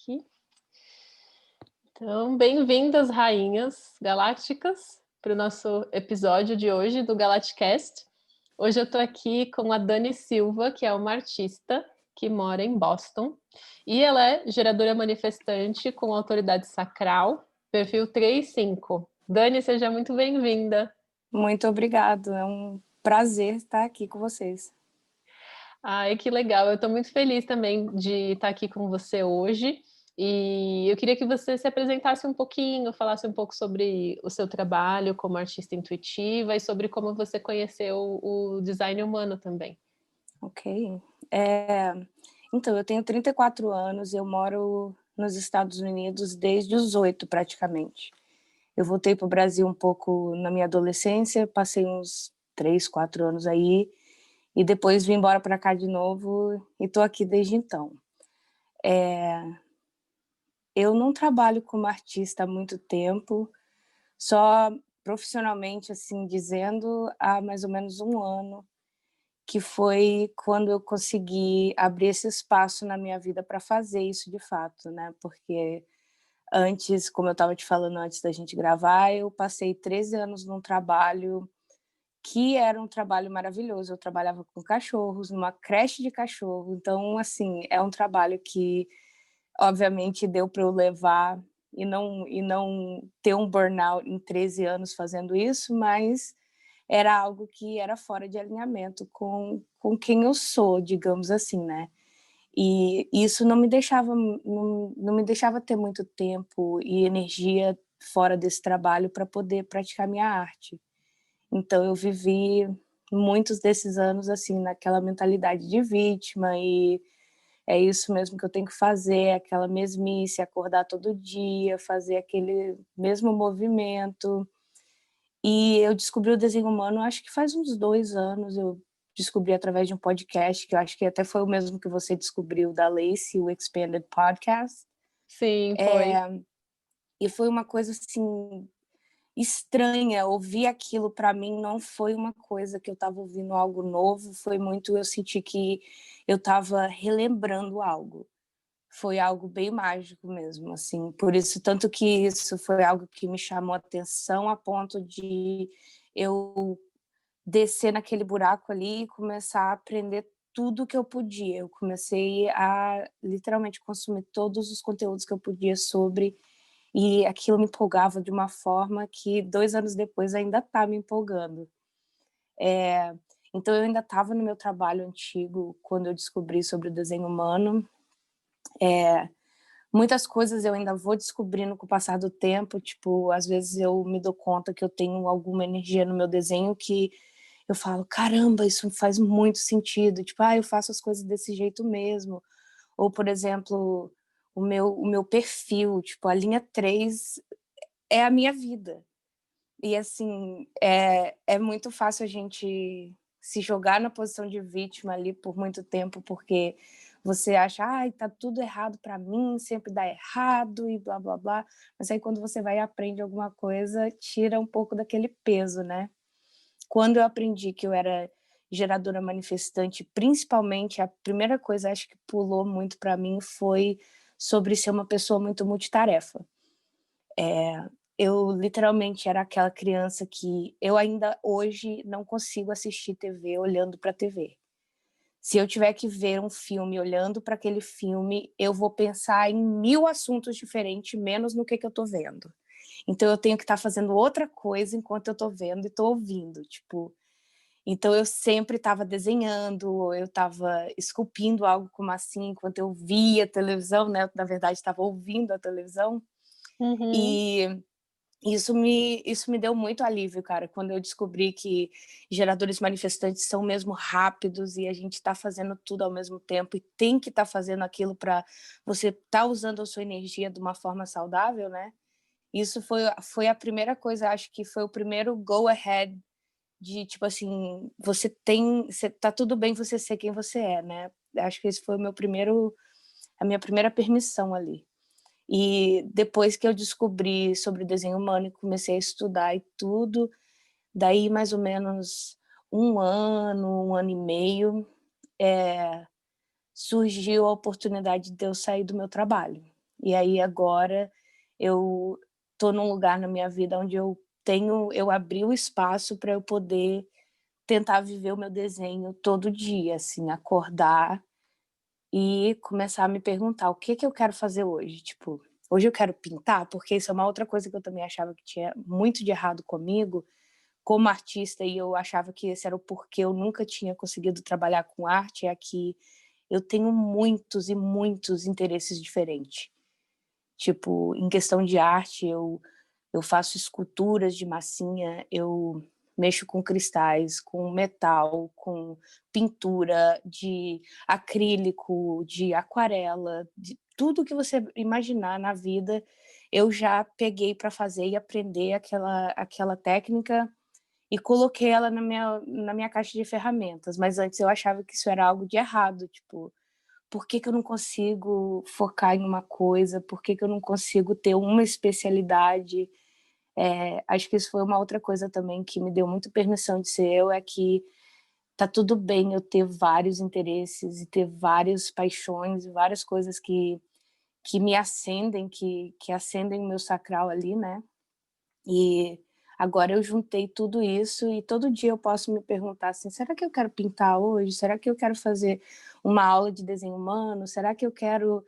aqui. Então, bem-vindas, rainhas galácticas, para o nosso episódio de hoje do Galacticast. Hoje eu estou aqui com a Dani Silva, que é uma artista que mora em Boston, e ela é geradora manifestante com autoridade sacral, perfil 3-5. Dani, seja muito bem-vinda. Muito obrigado, é um prazer estar aqui com vocês. Ai, que legal. Eu estou muito feliz também de estar aqui com você hoje. E eu queria que você se apresentasse um pouquinho, falasse um pouco sobre o seu trabalho como artista intuitiva e sobre como você conheceu o design humano também. Ok. Então, eu tenho 34 anos, eu moro nos Estados Unidos desde os 8, praticamente. Eu voltei para o Brasil um pouco na minha adolescência, passei uns 3, 4 anos aí, e depois vim embora para cá de novo e estou aqui desde então. Eu não trabalho como artista há muito tempo, só profissionalmente, assim, dizendo, há mais ou menos um ano, que foi quando eu consegui abrir esse espaço na minha vida para fazer isso de fato, né? Porque antes, como eu estava te falando antes da gente gravar, eu passei 13 anos num trabalho que era um trabalho maravilhoso. Eu trabalhava com cachorros, numa creche de cachorro. Então, assim, é um trabalho que, obviamente, deu para eu levar e não ter um burnout em 13 anos fazendo isso, mas era algo que era fora de alinhamento com quem eu sou, digamos assim, né? E isso não me deixava ter muito tempo e energia fora desse trabalho para poder praticar minha arte. Então eu vivi muitos desses anos assim naquela mentalidade de vítima e é isso mesmo que eu tenho que fazer, aquela mesmice, acordar todo dia, fazer aquele mesmo movimento. E eu descobri o desenho humano, acho que faz uns 2 anos, eu descobri através de um podcast, que eu acho que até foi o mesmo que você descobriu, da Lacey, o Expanded Podcast. Sim, foi. E foi uma coisa, assim, estranha, ouvir aquilo para mim não foi uma coisa que eu estava ouvindo algo novo, foi muito eu senti que eu estava relembrando algo. Foi algo bem mágico mesmo, assim, por isso tanto que isso foi algo que me chamou a atenção a ponto de eu descer naquele buraco ali e começar a aprender tudo que eu podia. Eu comecei a literalmente consumir todos os conteúdos que eu podia sobre, e aquilo me empolgava de uma forma que 2 anos depois ainda está me empolgando. Então eu ainda estava no meu trabalho antigo quando eu descobri sobre o desenho humano. Muitas coisas eu ainda vou descobrindo com o passar do tempo, tipo, às vezes eu me dou conta que eu tenho alguma energia no meu desenho que eu falo: "Caramba, isso faz muito sentido", tipo: "Ah, eu faço as coisas desse jeito mesmo". Ou, por exemplo, o meu perfil, tipo, a linha 3 é a minha vida. E, assim, é muito fácil a gente se jogar na posição de vítima ali por muito tempo, porque você acha: "Ai, tá tudo errado para mim, sempre dá errado e blá-blá-blá", mas aí quando você vai e aprende alguma coisa, tira um pouco daquele peso, né. Quando eu aprendi que eu era geradora manifestante, principalmente, a primeira coisa, acho que pulou muito para mim, foi sobre ser uma pessoa muito multitarefa. Eu literalmente era aquela criança que eu ainda hoje não consigo assistir TV olhando para TV. Se eu tiver que ver um filme olhando para aquele filme, eu vou pensar em 1000 assuntos diferentes, menos no que eu tô vendo. Então eu tenho que estar fazendo outra coisa enquanto eu tô vendo e tô ouvindo, tipo, então eu sempre estava desenhando, ou eu estava esculpindo algo como assim, enquanto eu via televisão, né, na verdade estava ouvindo a televisão, Uhum. e isso me deu muito alívio, cara, quando eu descobri que geradores manifestantes são mesmo rápidos e a gente está fazendo tudo ao mesmo tempo e tem que estar fazendo aquilo para você estar usando a sua energia de uma forma saudável, né. Isso foi a primeira coisa, acho que foi o primeiro go ahead de, tipo assim, você tá tudo bem você ser quem você é, né. Acho que esse foi o meu primeiro a minha primeira permissão ali. E depois que eu descobri sobre o desenho humano e comecei a estudar e tudo, daí mais ou menos um ano e meio, surgiu a oportunidade de eu sair do meu trabalho. E aí agora eu tô num lugar na minha vida onde eu abri o espaço para eu poder tentar viver o meu desenho todo dia, assim, acordar e começar a me perguntar o que eu quero fazer hoje. Tipo, hoje eu quero pintar, porque isso é uma outra coisa que eu também achava que tinha muito de errado comigo, como artista, e eu achava que esse era o porquê eu nunca tinha conseguido trabalhar com arte, é que eu tenho muitos e muitos interesses diferentes. Tipo, em questão de arte, eu faço esculturas de massinha, eu mexo com cristais, com metal, com pintura de acrílico, de aquarela, de tudo que você imaginar na vida, eu já peguei para fazer e aprender aquela técnica e coloquei ela na minha caixa de ferramentas. Mas antes eu achava que isso era algo de errado, tipo, por que eu não consigo focar em uma coisa? Por que eu não consigo ter uma especialidade? Acho que isso foi uma outra coisa também que me deu muito permissão de ser eu, é que tá tudo bem eu ter vários interesses e ter várias paixões, várias coisas que me acendem, que acendem o meu sacral ali, né? E agora eu juntei tudo isso e todo dia eu posso me perguntar assim, será que eu quero pintar hoje? Será que eu quero fazer uma aula de desenho humano? Será que eu quero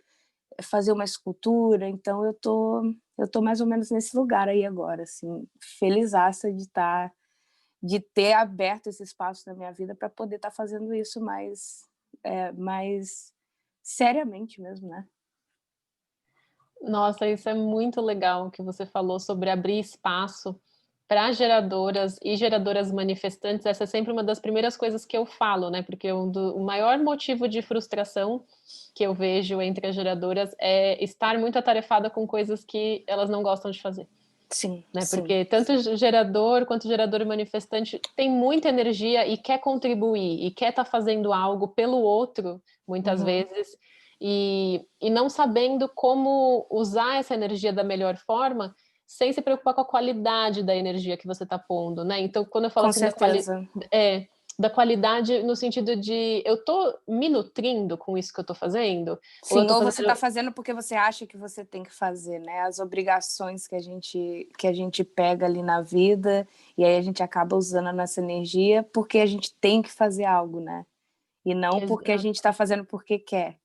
fazer uma escultura? Então eu tô mais ou menos nesse lugar aí agora, assim, felizaça de ter aberto esse espaço na minha vida para poder estar fazendo isso mais seriamente mesmo, né? Nossa, isso é muito legal que você falou sobre abrir espaço para geradoras e geradoras manifestantes. Essa é sempre uma das primeiras coisas que eu falo, né? Porque o maior motivo de frustração que eu vejo entre as geradoras é estar muito atarefada com coisas que elas não gostam de fazer. Sim, Né? sim. Porque tanto gerador quanto gerador manifestante tem muita energia e quer contribuir e quer estar fazendo algo pelo outro, muitas Uhum. vezes, e não sabendo como usar essa energia da melhor forma, sem se preocupar com a qualidade da energia que você está pondo, né? Então, quando eu falo Com assim certeza. da qualidade no sentido de eu estou me nutrindo com isso que eu estou fazendo, ou eu Sim, estou ou você está fazendo. fazendo porque você acha que você tem que fazer, né? As obrigações que a gente pega ali na vida, e aí a gente acaba usando a nossa energia porque a gente tem que fazer algo, né? E não porque a gente está fazendo porque quer.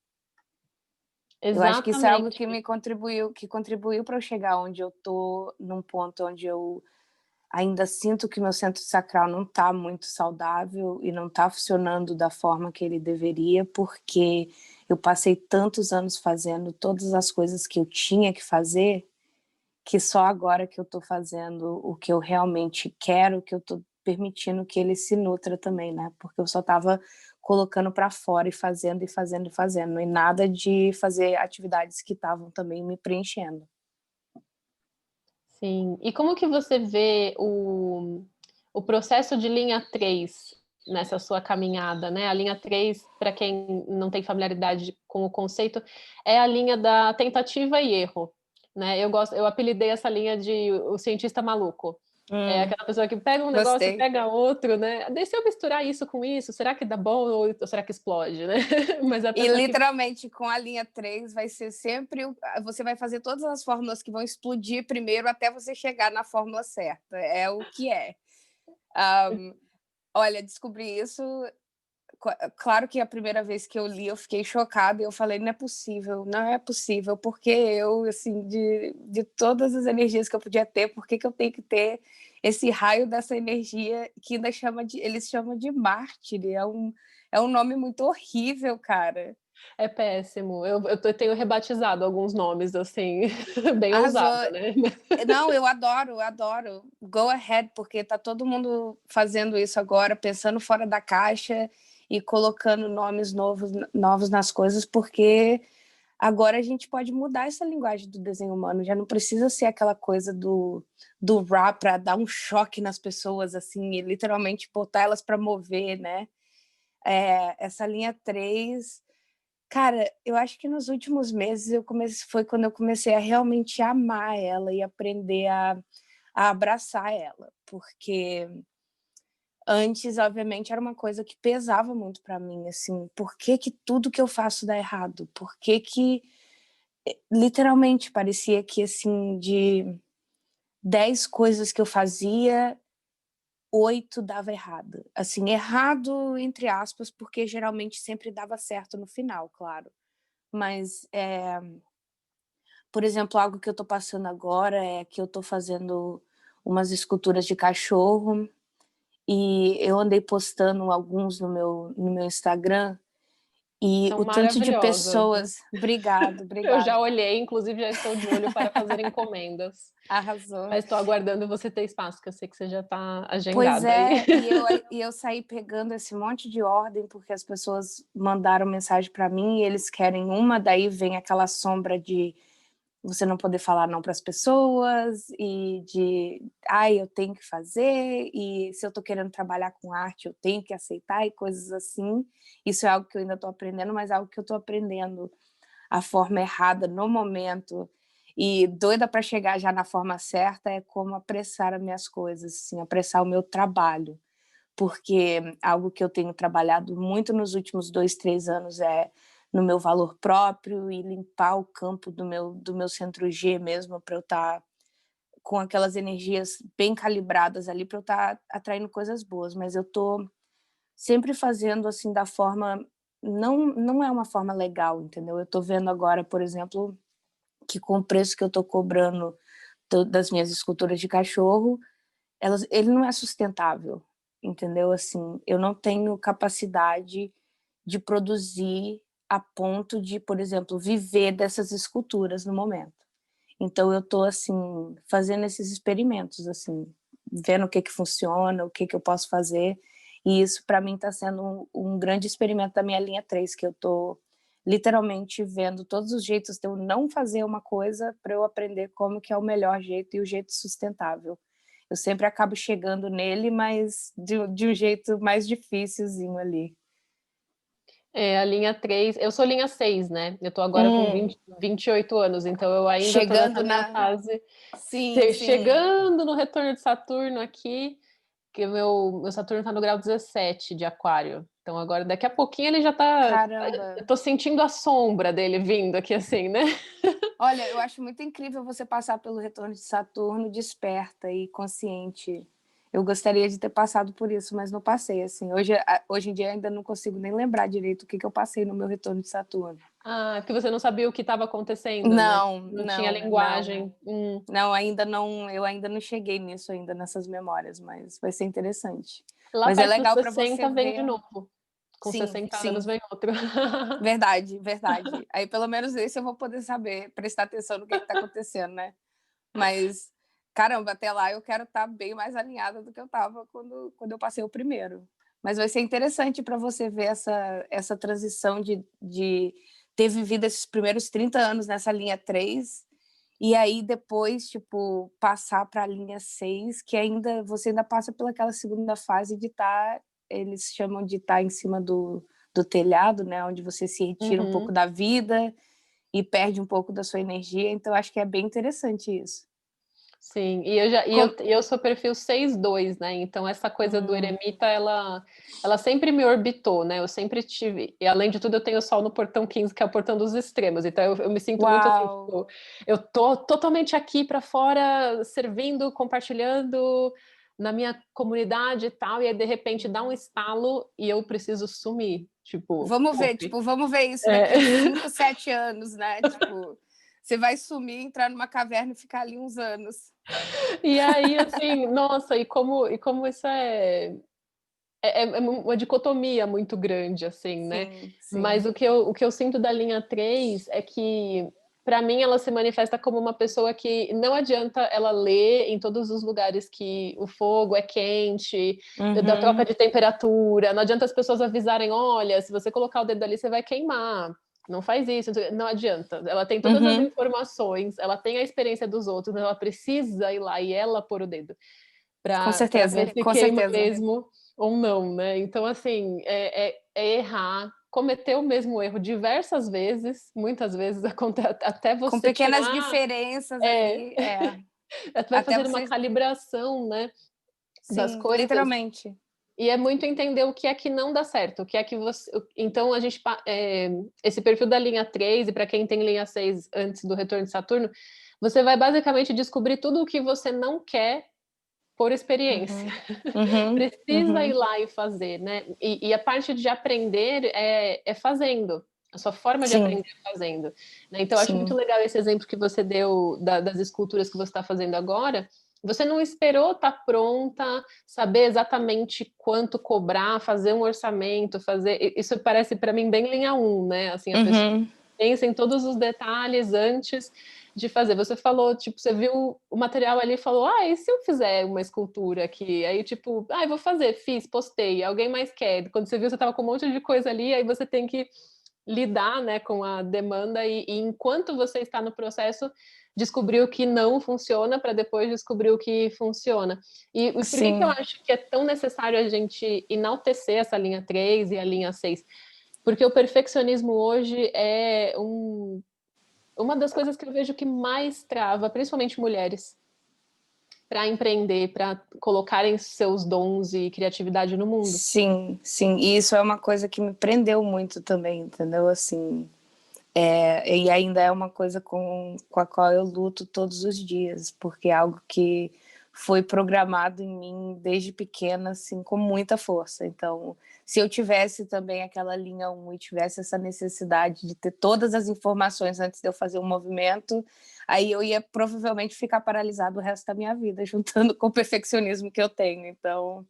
Eu acho que isso é algo Exatamente. que contribuiu para eu chegar onde eu tô, num ponto onde eu ainda sinto que meu centro sacral não está muito saudável e não está funcionando da forma que ele deveria, porque eu passei tantos anos fazendo todas as coisas que eu tinha que fazer, que só agora que eu estou fazendo o que eu realmente quero, que eu estou permitindo que ele se nutra também, né? Porque eu só estava colocando para fora e fazendo e fazendo e fazendo, e nada de fazer atividades que estavam também me preenchendo. Sim. E como que você vê o processo de linha 3 nessa sua caminhada, né? A linha 3, para quem não tem familiaridade com o conceito, é a linha da tentativa e erro, né? Eu apelidei essa linha de o cientista maluco. É Hum, aquela pessoa que pega um negócio e gostei. pega outro, né? Deixa eu misturar isso com isso, será que dá bom ou será que explode, né? Mas a E pessoa que literalmente com a linha 3 vai ser sempre. Você vai fazer todas as fórmulas que vão explodir primeiro até você chegar na fórmula certa. É o que é. Um, olha, descobri isso. Claro que a primeira vez que eu li, eu fiquei chocada e eu falei: não é possível, porque eu, assim, de todas as energias que eu podia ter, por que eu tenho que ter esse raio dessa energia que ainda eles chamam de mártir? É um nome muito horrível, cara. é péssimo. Eu tenho rebatizado alguns nomes assim, bem Arrasou. ousado, né? Não, eu adoro, eu adoro. Go ahead, porque tá todo mundo fazendo isso agora, pensando fora da caixa e colocando nomes novos nas coisas, porque agora a gente pode mudar essa linguagem do desenho humano. Já não precisa ser aquela coisa do rap para dar um choque nas pessoas, assim, e literalmente botar elas para mover, né? Essa linha 3. Cara, eu acho que nos últimos meses foi quando eu comecei a realmente amar ela e aprender a abraçar ela, porque antes, obviamente, era uma coisa que pesava muito para mim, assim, por que que tudo que eu faço dá errado? Por que que literalmente parecia que, assim, de 10 coisas que eu fazia, 8 dava errado. Assim, errado entre aspas, porque geralmente sempre dava certo no final, claro. Mas, por exemplo, algo que eu tô passando agora é que eu tô fazendo umas esculturas de cachorro e eu andei postando alguns no meu Instagram e São o tanto de maravilhosas, né? pessoas. Obrigado, Eu obrigado. já olhei, inclusive já estou de olho para fazer encomendas. Arrasou. Mas estou aguardando você ter espaço, que eu sei que você já está Pois agendada aí. é, e eu saí pegando esse monte de ordem, porque as pessoas mandaram mensagem para mim e eles querem uma, daí vem aquela sombra de você não poder falar não para as pessoas e de, ai, eu tenho que fazer, e se eu estou querendo trabalhar com arte, eu tenho que aceitar e coisas assim. Isso é algo que eu ainda estou aprendendo, mas é algo que eu estou aprendendo a forma errada no momento e doida para chegar já na forma certa é como apressar as minhas coisas, assim, apressar o meu trabalho, porque algo que eu tenho trabalhado muito nos últimos 2, 3 anos é no meu valor próprio e limpar o campo do meu centro G mesmo, para eu estar com aquelas energias bem calibradas ali, para eu estar atraindo coisas boas, mas eu estou sempre fazendo, assim, da forma não é uma forma legal, entendeu. Eu estou vendo agora, por exemplo, que com o preço que eu estou cobrando das minhas esculturas de cachorro, ele não é sustentável, entendeu? Assim, eu não tenho capacidade de produzir a ponto de, por exemplo, viver dessas esculturas no momento. Então eu estou assim fazendo esses experimentos, assim, vendo o que que funciona, o que que eu posso fazer. E isso para mim está sendo um grande experimento da minha linha 3, que eu estou literalmente vendo todos os jeitos de eu não fazer uma coisa para eu aprender como que é o melhor jeito e o jeito sustentável. Eu sempre acabo chegando nele, mas de um jeito mais dificilzinho ali. É, a linha 3, eu sou linha 6, né? Eu tô agora com Hum, 28 anos, então eu ainda tô nessa chegando minha na. fase, Sim, sim. chegando no retorno de Saturno aqui, que o meu Saturno tá no grau 17 de Aquário. Então agora, daqui a pouquinho ele já tá. Eu Caramba. tô sentindo a sombra dele vindo aqui assim, né? Olha, eu acho muito incrível você passar pelo retorno de Saturno desperta e consciente. Eu gostaria de ter passado por isso, mas não passei, assim. Hoje em dia ainda não consigo nem lembrar direito o que eu passei no meu retorno de Saturno. Ah, porque você não sabia o que estava acontecendo, né? Não, Não tinha não, não. linguagem. Não, ainda não, eu ainda não cheguei nisso ainda nessas memórias, mas vai ser interessante. Lá Mas é perto dos legal para você 60 vem de ver. novo. Com Sim, 60 anos sim. vem outro. Verdade, verdade. Aí pelo menos esse eu vou poder saber, prestar atenção no que está acontecendo, né? Mas, caramba, até lá eu quero estar bem mais alinhada do que eu estava quando eu passei o primeiro. Mas vai ser interessante para você ver essa transição de ter vivido esses primeiros 30 anos nessa linha 3 e aí depois, tipo, passar para a linha 6, que ainda você ainda passa pelaquela segunda fase de estar, eles chamam de estar em cima do telhado, né, onde você se retira um pouco Uhum. da vida e perde um pouco da sua energia, então acho que é bem interessante isso. Sim, e eu sou perfil 6-2, né? Então essa coisa do Hum, eremita, ela sempre me orbitou, né? Eu sempre tive, e além de tudo, eu tenho o sol no portão 15, que é o portão dos extremos. Então eu me sinto muito assim, uau! tipo, eu tô totalmente aqui para fora, servindo, compartilhando na minha comunidade e tal, e aí de repente dá um estalo e eu preciso sumir, tipo, Vamos ver isso é. daqui uns 5, 7 anos, né? Tipo, você vai sumir, entrar numa caverna e ficar ali uns anos. E aí, assim, nossa, e como isso é uma dicotomia muito grande, assim, né? Sim, sim. Mas o que eu sinto da linha 3 é que, para mim, ela se manifesta como uma pessoa que não adianta ela ler em todos os lugares que o fogo é quente, da troca Uhum, de temperatura, não adianta as pessoas avisarem: olha, se você colocar o dedo ali, você vai queimar. Não faz isso, não adianta. Ela tem todas as uhum. informações, ela tem a experiência dos outros, mas ela precisa ir lá e ela pôr o dedo Com para ver certeza, se com queima certeza. mesmo ou não, né? Então, assim, é errar, cometer o mesmo erro diversas vezes, muitas vezes até Com você pequenas tirar, diferenças é, ali, até vai até fazer uma você. calibração, né, das Sim, coisas. literalmente. E é muito entender o que é que não dá certo, o que é que você. Então, a gente. Esse perfil da linha 3, e para quem tem linha 6 antes do retorno de Saturno, você vai basicamente descobrir tudo o que você não quer por experiência. Precisa ir lá e fazer, né? E a parte de aprender é fazendo. A sua forma de Sim, aprender é fazendo. Né? Então, eu acho muito sim, legal esse exemplo que você deu das esculturas que você está fazendo agora. Você não esperou estar pronta, saber exatamente quanto cobrar, fazer um orçamento, fazer. Isso parece para mim bem linha 1, né? Assim, a pessoa pensa em todos os detalhes antes de fazer. Você falou, tipo, você viu o material ali e falou, e se eu fizer uma escultura aqui? Aí, tipo, eu vou fazer, fiz, postei, alguém mais quer. Quando você viu, você estava com um monte de coisa ali, aí você tem que lidar, né, com a demanda e enquanto você está no processo, descobrir o que não funciona para depois descobrir o que funciona. E por que eu sim. acho que é tão necessário a gente enaltecer essa linha 3 e a linha 6? Porque o perfeccionismo hoje é uma das coisas que eu vejo que mais trava, principalmente mulheres, para empreender, para colocarem seus dons e criatividade no mundo. Sim, sim. E isso é uma coisa que me prendeu muito também, entendeu? Assim, e ainda é uma coisa com a qual eu luto todos os dias, porque é algo que foi programado em mim desde pequena, assim, com muita força. Então, se eu tivesse também aquela linha 1 e tivesse essa necessidade de ter todas as informações antes de eu fazer um movimento, aí eu ia provavelmente ficar paralisado o resto da minha vida, juntando com o perfeccionismo que eu tenho. Então,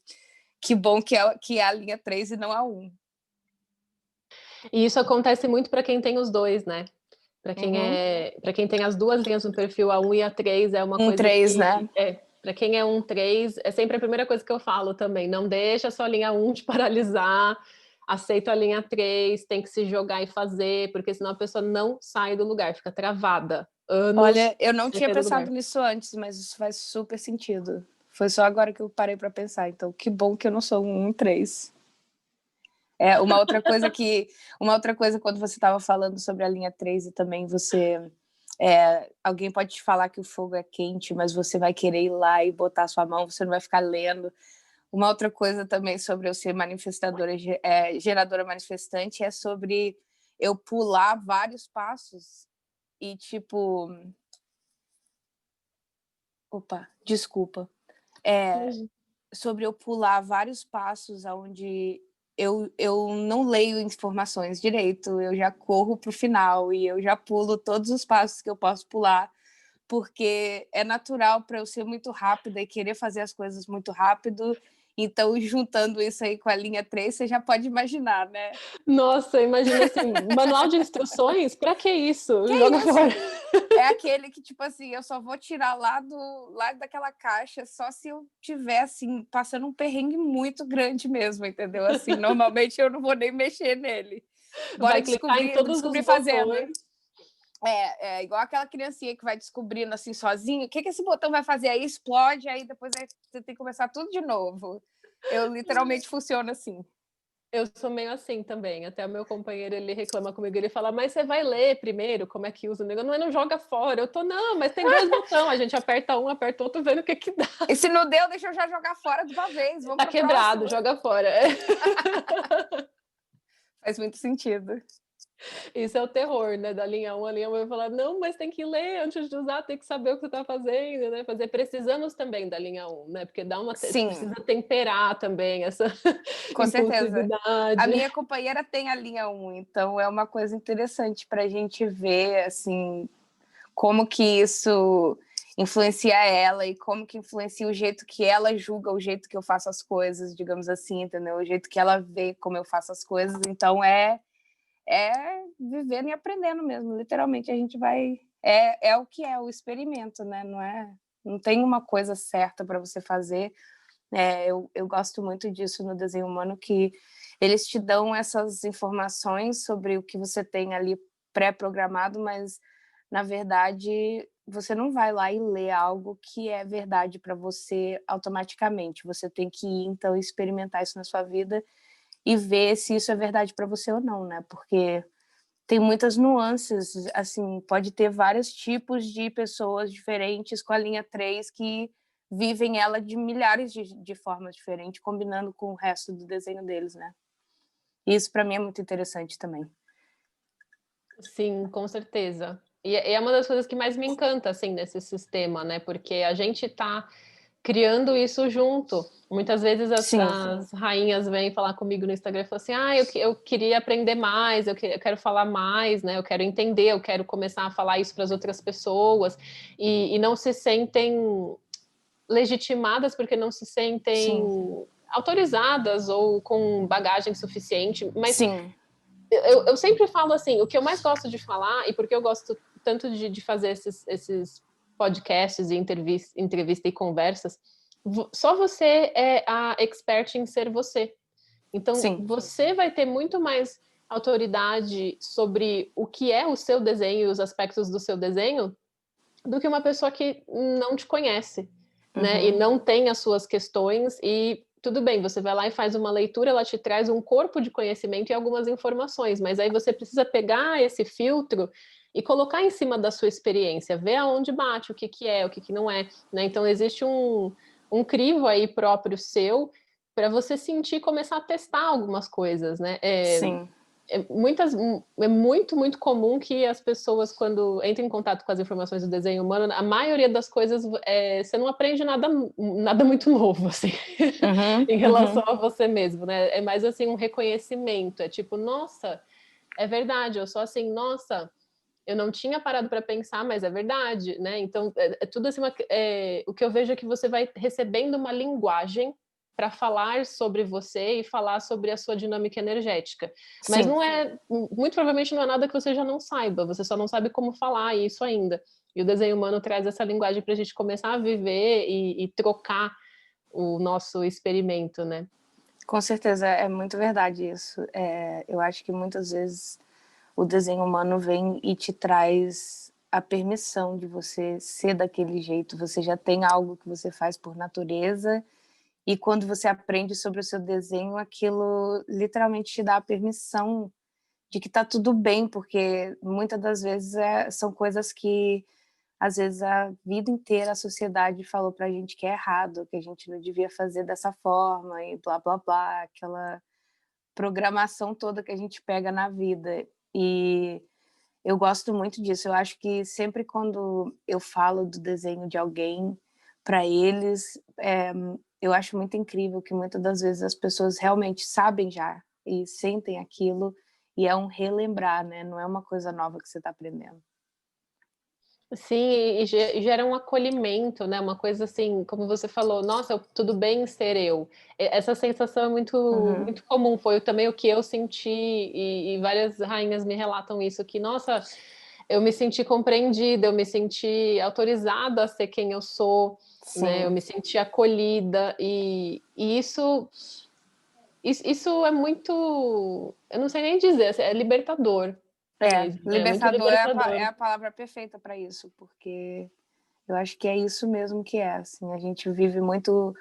que bom que é a linha 3 e não a 1. E isso acontece muito para quem tem os dois, né? Uhum. Para quem tem as duas linhas no perfil, a 1 e a 3 é uma Um coisa 3, que né? para quem é 1, 3, é sempre a primeira coisa que eu falo também. Não deixa a sua linha 1 te paralisar. Aceita a linha 3, tem que se jogar e fazer, porque senão a pessoa não sai do lugar, fica travada. Anos Olha, eu não sem tinha sair do pensado lugar. nisso antes, mas isso faz super sentido. Foi só agora que eu parei para pensar. Então, que bom que eu não sou um 3. Uma outra coisa quando você estava falando sobre a linha 3 e também alguém pode te falar que o fogo é quente, mas você vai querer ir lá e botar a sua mão, você não vai ficar lendo. Uma outra coisa também sobre eu ser manifestadora, geradora manifestante, é sobre eu pular vários passos e tipo, opa, desculpa. Imagina. Sobre eu pular vários passos onde eu não leio informações direito, eu já corro para o final e eu já pulo todos os passos que eu posso pular, porque é natural para eu ser muito rápida e querer fazer as coisas muito rápido. Então, juntando isso aí com a linha 3, você já pode imaginar, né? Nossa, imagina assim, manual de instruções? Para que isso? Que Joga fora. isso? É aquele que, tipo assim, eu só vou tirar lá daquela caixa só se eu tiver, assim, passando um perrengue muito grande mesmo, entendeu? Assim, normalmente eu não vou nem mexer nele. Bora Vai clicar em descobrir, todos os descobrir fazendo. botões. É igual aquela criancinha que vai descobrindo assim sozinho, o que esse botão vai fazer? Aí explode, aí depois você tem que começar tudo de novo. Eu literalmente funciono assim. Eu sou meio assim também. Até o meu companheiro, ele reclama comigo, ele fala, mas você vai ler primeiro como é que usa o negócio? Não, não joga fora. Eu tô, não, mas tem dois botões. A gente aperta um, aperta outro, vendo o que que dá. E se não deu, deixa eu já jogar fora de uma vez. Vamos Tá para o quebrado, próximo. joga fora. Faz muito sentido. Isso é o terror, né? Da linha 1, a linha 1 vai falar, não, mas tem que ler antes de usar, tem que saber o que você tá fazendo, né? Precisamos também da linha 1, né? Porque Sim, precisa temperar também essa com certeza. A impulsividade. minha companheira tem a linha 1, então é uma coisa interessante para a gente ver assim como que isso influencia ela e como que influencia o jeito que ela julga, o jeito que eu faço as coisas, digamos assim, entendeu? O jeito que ela vê como eu faço as coisas. Então é vivendo e aprendendo mesmo. Literalmente a gente vai é o que é o experimento, né? Não tem uma coisa certa para você fazer. Eu gosto muito disso no desenho humano, que eles te dão essas informações sobre o que você tem ali pré-programado, mas na verdade você não vai lá e ler algo que é verdade para você automaticamente. Você tem que ir, então, experimentar isso na sua vida e ver se isso é verdade para você ou não, né? Porque tem muitas nuances, assim, pode ter vários tipos de pessoas diferentes com a linha 3 que vivem ela de milhares de formas diferentes, combinando com o resto do desenho deles, né? E isso para mim é muito interessante também. Sim, com certeza. E é uma das coisas que mais me encanta, assim, nesse sistema, né? Porque a gente está criando isso junto. Muitas vezes as rainhas vêm falar comigo no Instagram e falam assim: eu queria aprender mais, eu quero falar mais, né? Eu quero entender, eu quero começar a falar isso para as outras pessoas, e não se sentem legitimadas porque não se sentem autorizadas ou com bagagem suficiente, mas eu sempre falo assim, o que eu mais gosto de falar, e porque eu gosto tanto de fazer esses podcasts e entrevista e conversas, só você é a expert em ser você. Então, você vai ter muito mais autoridade sobre o que é o seu desenho e os aspectos do seu desenho do que uma pessoa que não te conhece, né? E não tem as suas questões e tudo bem, você vai lá e faz uma leitura, ela te traz um corpo de conhecimento e algumas informações, mas aí você precisa pegar esse filtro e colocar em cima da sua experiência, ver aonde bate, o que é, o que não é, né? Então existe um crivo aí próprio seu para você sentir, começar a testar algumas coisas, né? É muito comum que as pessoas, quando entram em contato com as informações do desenho humano, a maioria das coisas você não aprende nada muito novo, assim, em relação a você mesmo, né? É mais assim um reconhecimento, é tipo, nossa, é verdade, eu sou assim, nossa, eu não tinha parado para pensar, mas é verdade, né? Então, é tudo assim, o que eu vejo é que você vai recebendo uma linguagem para falar sobre você e falar sobre a sua dinâmica energética. Mas não é, muito provavelmente não é nada que você já não saiba, você só não sabe como falar isso ainda. E o desenho humano traz essa linguagem para a gente começar a viver e trocar o nosso experimento, né? Com certeza, é muito verdade isso. Eu acho que muitas vezes o desenho humano vem e te traz a permissão de você ser daquele jeito. Você já tem algo que você faz por natureza e quando você aprende sobre o seu desenho, aquilo literalmente te dá a permissão de que tá tudo bem, porque muitas das vezes são coisas que às vezes a vida inteira a sociedade falou pra gente que é errado, que a gente não devia fazer dessa forma e blá blá blá, aquela programação toda que a gente pega na vida. E eu gosto muito disso. Eu acho que sempre quando eu falo do desenho de alguém para eles, eu acho muito incrível que muitas das vezes as pessoas realmente sabem já e sentem aquilo e é um relembrar, né? Não é uma coisa nova que você está aprendendo. Sim, e gera um acolhimento, né? Uma coisa assim, como você falou, nossa, tudo bem ser eu. Essa sensação é muito comum, foi também o que eu senti, e várias rainhas me relatam isso, que, nossa, eu me senti compreendida, eu me senti autorizada a ser quem eu sou, né? Eu me senti acolhida, e isso é muito, eu não sei nem dizer, é libertador mesmo, né? É muito Libertador libertador. é a palavra perfeita para isso, porque eu acho que é isso mesmo que é. Assim, a gente vive muito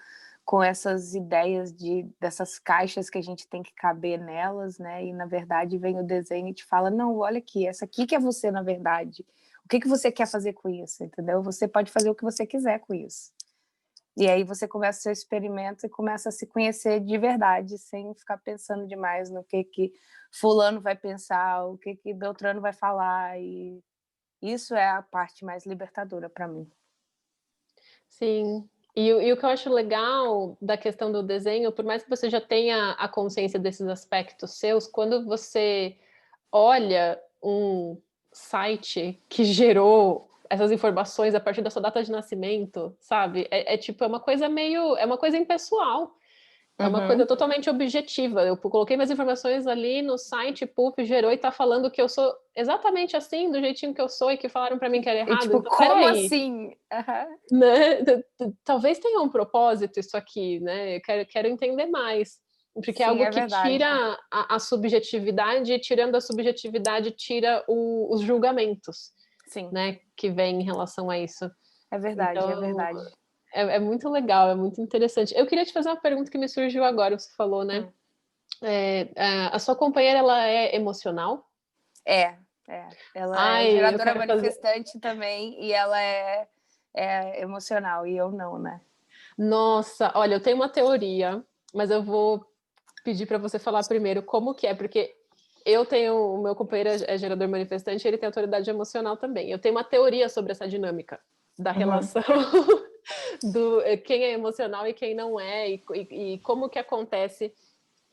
com essas ideias dessas caixas que a gente tem que caber nelas, né? E na verdade vem o desenho e te fala: não, olha aqui, essa aqui que é você, na verdade. O que você quer fazer com isso, entendeu? Você pode fazer o que você quiser com isso. E aí você começa o seu experimento e começa a se conhecer de verdade, sem ficar pensando demais no que fulano vai pensar, o que Beltrano vai falar. E isso é a parte mais libertadora para mim. Sim. E o que eu acho legal da questão do desenho, por mais que você já tenha a consciência desses aspectos seus, quando você olha um site que gerou essas informações a partir da sua data de nascimento, sabe? Tipo, é uma coisa impessoal. É uma coisa totalmente objetiva. Eu coloquei minhas informações ali no site, puf, gerou e tá falando que eu sou exatamente assim, do jeitinho que eu sou e que falaram para mim que era E errado. tipo, Então, como peraí. assim? Né? Talvez tenha um propósito isso aqui, né? Eu quero entender mais. Porque é Sim, algo é que verdade. tira a subjetividade, e tirando a subjetividade, tira os julgamentos, Sim, né? Que vem em relação a isso. é verdade, é Então, verdade. é muito legal, é muito interessante. Eu queria te fazer uma pergunta que me surgiu agora, você falou, né? A sua companheira, ela é emocional? É. Ela é Ai, eu geradora quero fazer. manifestante também e ela é emocional e eu não, né? Nossa, olha, eu tenho uma teoria, mas eu vou pedir para você falar primeiro como que é, porque eu tenho, o meu companheiro é gerador manifestante, ele tem autoridade emocional também. Eu tenho uma teoria sobre essa dinâmica da Uhum. relação do quem é emocional e quem não é, e como que acontece,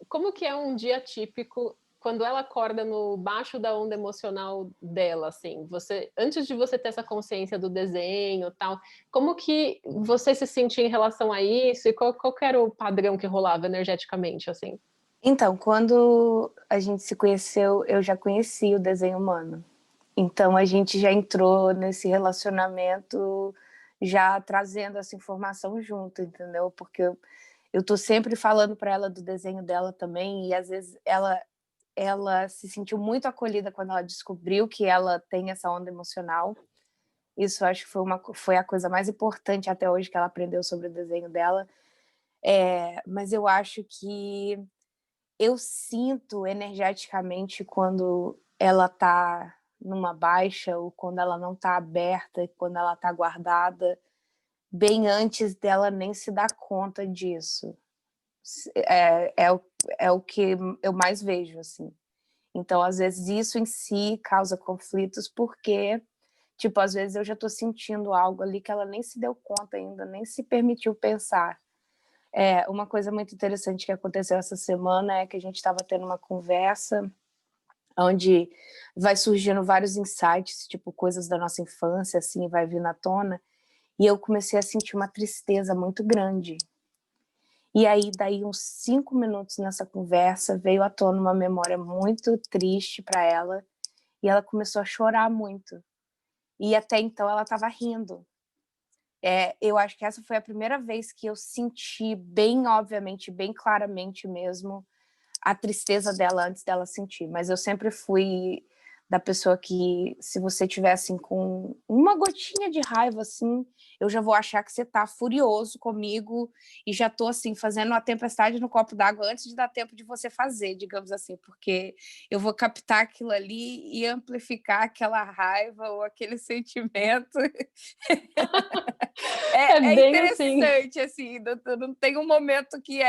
como que é um dia típico quando ela acorda no baixo da onda emocional dela, assim, você, antes de você ter essa consciência do desenho, tal, como que você se sentia em relação a isso e qual era o padrão que rolava energeticamente, assim? Então, quando a gente se conheceu, eu já conhecia o desenho humano. Então, a gente já entrou nesse relacionamento já trazendo essa informação junto, entendeu? Porque eu tô sempre falando para ela do desenho dela também, e às vezes ela se sentiu muito acolhida quando ela descobriu que ela tem essa onda emocional. Isso acho que foi a coisa mais importante até hoje que ela aprendeu sobre o desenho dela. Mas eu acho que eu sinto energeticamente quando ela tá numa baixa ou quando ela não tá aberta, quando ela tá guardada, bem antes dela nem se dar conta disso. É o que eu mais vejo, assim. Então, às vezes, isso em si causa conflitos, porque, tipo, às vezes eu já tô sentindo algo ali que ela nem se deu conta ainda, nem se permitiu pensar. Uma coisa muito interessante que aconteceu essa semana é que a gente estava tendo uma conversa onde vai surgindo vários insights, tipo, coisas da nossa infância, assim, vai vir na tona, e eu comecei a sentir uma tristeza muito grande. E aí, daí uns 5 minutos nessa conversa, veio à tona uma memória muito triste para ela, e ela começou a chorar muito. E até então ela estava rindo. Eu acho que essa foi a primeira vez que eu senti bem, obviamente, bem claramente mesmo, a tristeza dela antes dela sentir. Mas eu sempre fui da pessoa que, se você tiver assim com uma gotinha de raiva, assim, eu já vou achar que você tá furioso comigo e já tô assim fazendo uma tempestade no copo d'água antes de dar tempo de você fazer, digamos assim, porque eu vou captar aquilo ali e amplificar aquela raiva ou aquele sentimento. É É bem assim. interessante, assim, não tem um momento que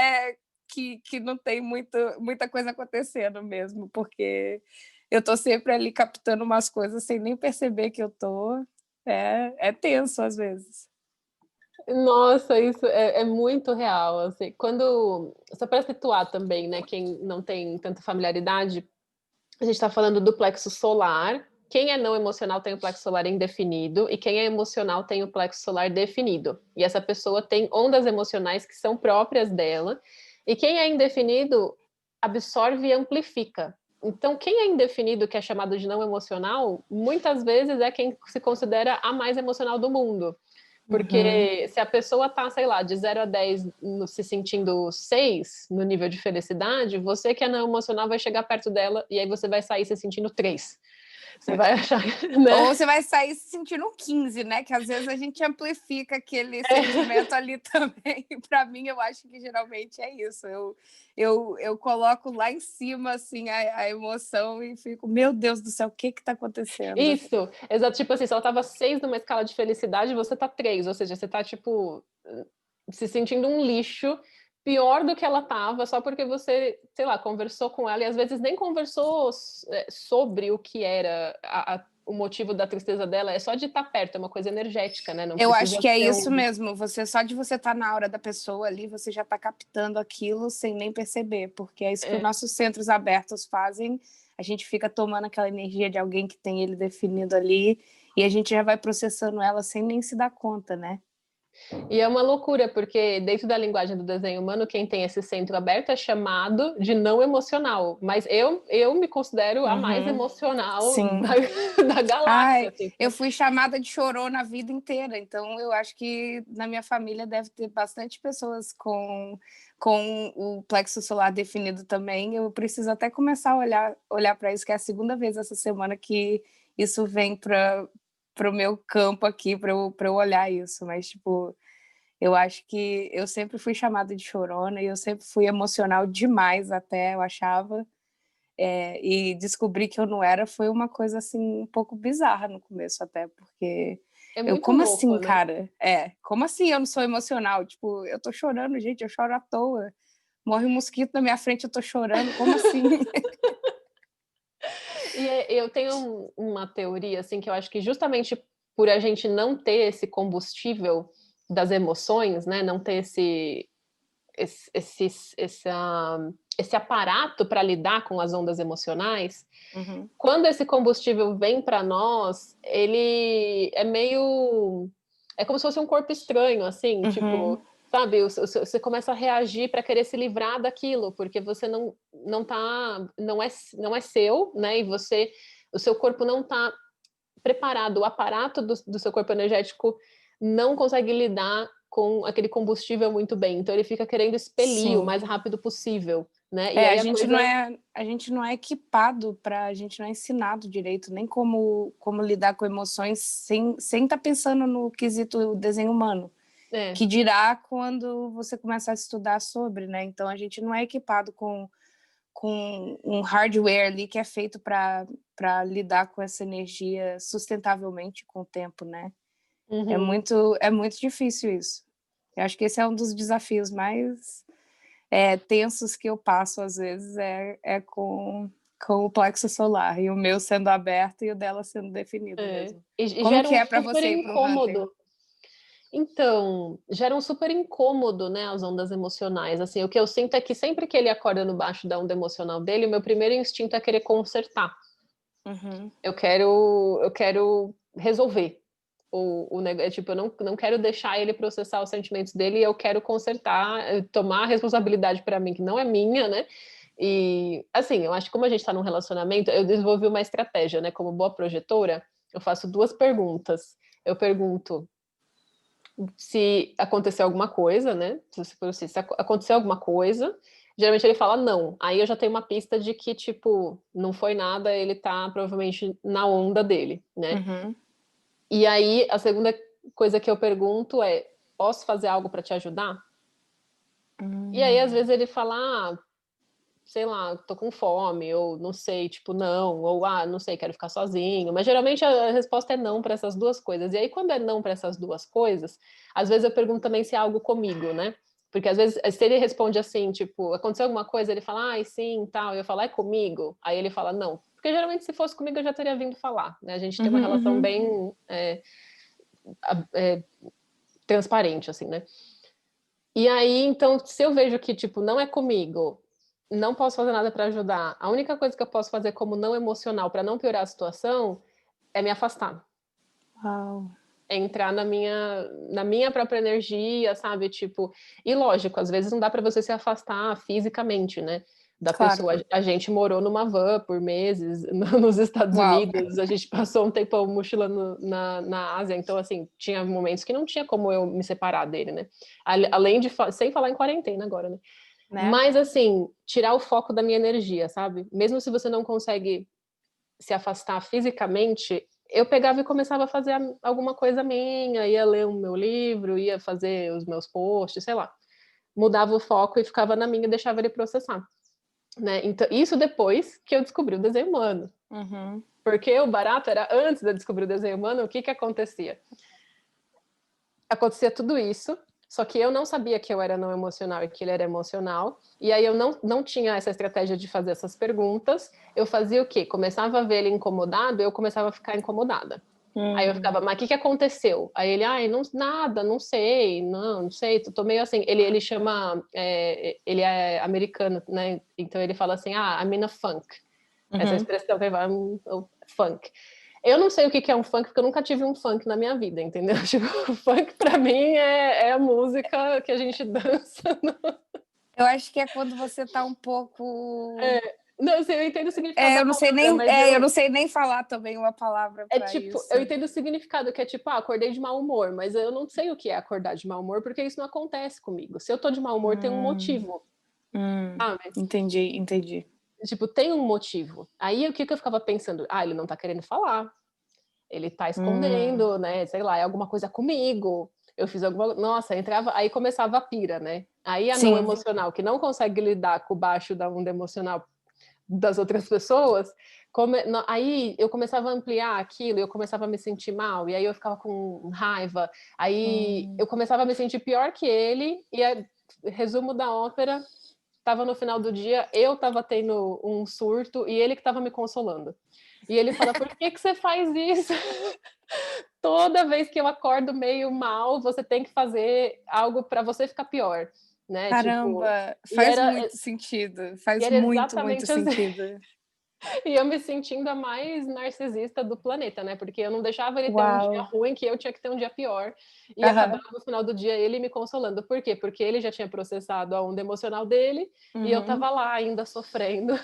não tem muita coisa acontecendo mesmo, porque eu tô sempre ali captando umas coisas sem nem perceber que eu tô. É tenso às vezes. Nossa, isso é muito real, assim. Quando, só para situar também, né, quem não tem tanta familiaridade, a gente está falando do plexo solar. Quem é não emocional tem o plexo solar indefinido e quem é emocional tem o plexo solar definido. E essa pessoa tem ondas emocionais que são próprias dela. E quem é indefinido absorve e amplifica. Então, quem é indefinido, que é chamado de não emocional, muitas vezes é quem se considera a mais emocional do mundo. Uhum. Porque se a pessoa tá, sei lá, de 0 a 10 se sentindo 6 no nível de felicidade, você que é não emocional vai chegar perto dela e aí você vai sair se sentindo 3. Você vai achar, Ou né? você vai sair se sentindo um 15, né? Que às vezes a gente amplifica aquele É. sentimento ali também. Para mim, eu acho que geralmente é isso. Eu coloco lá em cima assim a emoção e fico, meu Deus do céu, o que está acontecendo? Isso, exato. Tipo assim, se ela tava 6 numa escala de felicidade, você tá 3. Ou seja, você tá, tipo, se sentindo um lixo pior do que ela tava, só porque você, sei lá, conversou com ela e às vezes nem conversou sobre o que era o motivo da tristeza dela, é só de estar perto, é uma coisa energética, né? Não Eu acho precisa que é ser isso um. mesmo. Só de você estar na hora da pessoa ali, você já está captando aquilo sem nem perceber, porque é isso que os É. nossos centros abertos fazem. A gente fica tomando aquela energia de alguém que tem ele definido ali e a gente já vai processando ela sem nem se dar conta, né? E é uma loucura, porque dentro da linguagem do desenho humano, quem tem esse centro aberto é chamado de não emocional. Mas eu me considero a mais Uhum. emocional Sim. da galáxia. Ai, Assim. eu fui chamada de chorona a vida inteira, então eu acho que na minha família deve ter bastante pessoas com o plexo solar definido também. Eu preciso até começar a olhar para isso, que é a segunda vez essa semana que isso vem para o meu campo aqui, para eu olhar isso. Mas, tipo, eu acho que eu sempre fui chamada de chorona e eu sempre fui emocional demais, até eu achava. E descobrir que eu não era foi uma coisa, assim, um pouco bizarra no começo até, porque É muito como louco, assim, né? cara? Como assim eu não sou emocional? Tipo, eu tô chorando, gente, eu choro à toa. Morre um mosquito na minha frente, eu tô chorando, como assim? E eu tenho uma teoria, assim, que eu acho que justamente por a gente não ter esse combustível das emoções, né? Não ter esse, esse, esse, esse aparato para lidar com as ondas emocionais, Uhum. quando esse combustível vem para nós, ele é meio. É como se fosse um corpo estranho, assim, Uhum. tipo, sabe? Você começa a reagir para querer se livrar daquilo, porque você não tá. Não é seu, né? E você. O seu corpo não está preparado, o aparato do seu corpo energético não consegue lidar com aquele combustível muito bem. Então ele fica querendo expelir o Sim. mais rápido possível, né? E aí a gente não coisa. é, a gente não é equipado a gente não é ensinado direito, nem como lidar com emoções sem estar pensando no quesito desenho humano. É. Que dirá quando você começar a estudar sobre, né? Então a gente não é equipado com um hardware ali que é feito para lidar com essa energia sustentavelmente com o tempo, né? Uhum. É muito difícil isso. Eu acho que esse é um dos desafios mais tensos que eu passo às vezes com o plexo solar, e o meu sendo aberto e o dela sendo definido mesmo. E Como gera que um é para super você ir pro Hunter? incômodo. Então, gera um super incômodo, né, as ondas emocionais. Assim, o que eu sinto é que sempre que ele acorda no baixo da onda emocional dele, o meu primeiro instinto é querer consertar. Uhum. Eu quero resolver. Tipo, eu não quero deixar ele processar os sentimentos dele, eu quero consertar, tomar a responsabilidade para mim, que não é minha, né? E, assim, eu acho que como a gente está num relacionamento, eu desenvolvi uma estratégia, né? Como boa projetora, eu faço duas perguntas. Eu pergunto se aconteceu alguma coisa, né? Se aconteceu alguma coisa, geralmente ele fala não. Aí eu já tenho uma pista de que, tipo, não foi nada, ele tá provavelmente na onda dele, né? Uhum. E aí a segunda coisa que eu pergunto é: posso fazer algo para te ajudar? E aí às vezes ele fala: ah, sei lá, tô com fome, ou não sei, tipo, não, ou não sei, quero ficar sozinho. Mas geralmente a resposta é não para essas duas coisas. E aí, quando é não para essas duas coisas, às vezes eu pergunto também se é algo comigo, né? Porque às vezes, se ele responde assim, tipo, aconteceu alguma coisa, ele fala, ai, sim, tal, e eu falo, é comigo? Aí ele fala, não. Porque geralmente, se fosse comigo, eu já teria vindo falar, né? A gente tem uma Uhum, relação uhum. bem transparente, assim, né? E aí, então, se eu vejo que, tipo, não é comigo, não posso fazer nada para ajudar, a única coisa que eu posso fazer como não emocional para não piorar a situação é me afastar. Uau. É entrar na minha própria energia, sabe? Tipo, e lógico, às vezes não dá para você se afastar fisicamente, né? Da Claro. pessoa. A gente morou numa van por meses nos Estados Uau. Unidos, a gente passou um tempo mochilando na Ásia, então, assim, tinha momentos que não tinha como eu me separar dele, né? Além de, sem falar em quarentena agora, né? Né? Mas, assim, tirar o foco da minha energia, sabe? Mesmo se você não consegue se afastar fisicamente, eu pegava e começava a fazer alguma coisa minha, ia ler o meu livro, ia fazer os meus posts, sei lá. Mudava o foco e ficava na minha e deixava ele processar. Né? Então, isso depois que eu descobri o desenho humano. Uhum. Porque o barato era antes de eu descobrir o desenho humano, o que que acontecia? Acontecia tudo isso, só que eu não sabia que eu era não emocional e que ele era emocional, e aí eu não tinha essa estratégia de fazer essas perguntas. Eu fazia o quê? Começava a ver ele incomodado, eu começava a ficar incomodada. Aí eu ficava, mas o que aconteceu? Aí ele, ai, não, nada, não sei, tô meio assim. Ele chama, ele é americano, né? Então ele fala assim, I'm in a funk. Essa Uhum. expressão que ele fala, funk. Eu não sei o que é um funk, porque eu nunca tive um funk na minha vida, entendeu? Tipo, o funk pra mim é a música que a gente dança. Eu acho que é quando você tá um pouco. Não, assim, eu entendo o significado da Eu não sei palavra, nem, mas eu não sei nem falar também uma palavra é para tipo, isso. eu entendo o significado, que é tipo, acordei de mau humor, mas eu não sei o que é acordar de mau humor, porque isso não acontece comigo. Se eu tô de mau humor, tem um Hum, motivo, sabe? entendi, entendi. Tipo, tem um motivo. Aí o que eu ficava pensando? Ele não tá querendo falar, ele tá Hum, escondendo, né? Sei lá, é alguma coisa comigo. Eu fiz alguma. Nossa, entrava. Aí começava a pira, né? Aí a não sim. emocional, que não consegue lidar com o baixo da onda emocional, das outras pessoas, aí eu começava a ampliar aquilo, eu começava a me sentir mal, e aí eu ficava com raiva, aí eu começava a me sentir pior que ele, resumo da ópera, estava no final do dia, eu estava tendo um surto, e ele que estava me consolando. E ele fala, por que você faz isso? Toda vez que eu acordo meio mal, você tem que fazer algo para você ficar pior, né? Tipo, Caramba, faz muito sentido, e faz era muito, muito exatamente assim. sentido. E eu me sentindo a mais narcisista do planeta, né? Porque eu não deixava ele ter um dia Uau! ruim, que eu tinha que ter um dia pior. E Aham. acabava no final do dia ele me consolando. Por quê? Porque ele já tinha processado a onda emocional dele e eu Uhum. tava lá ainda sofrendo.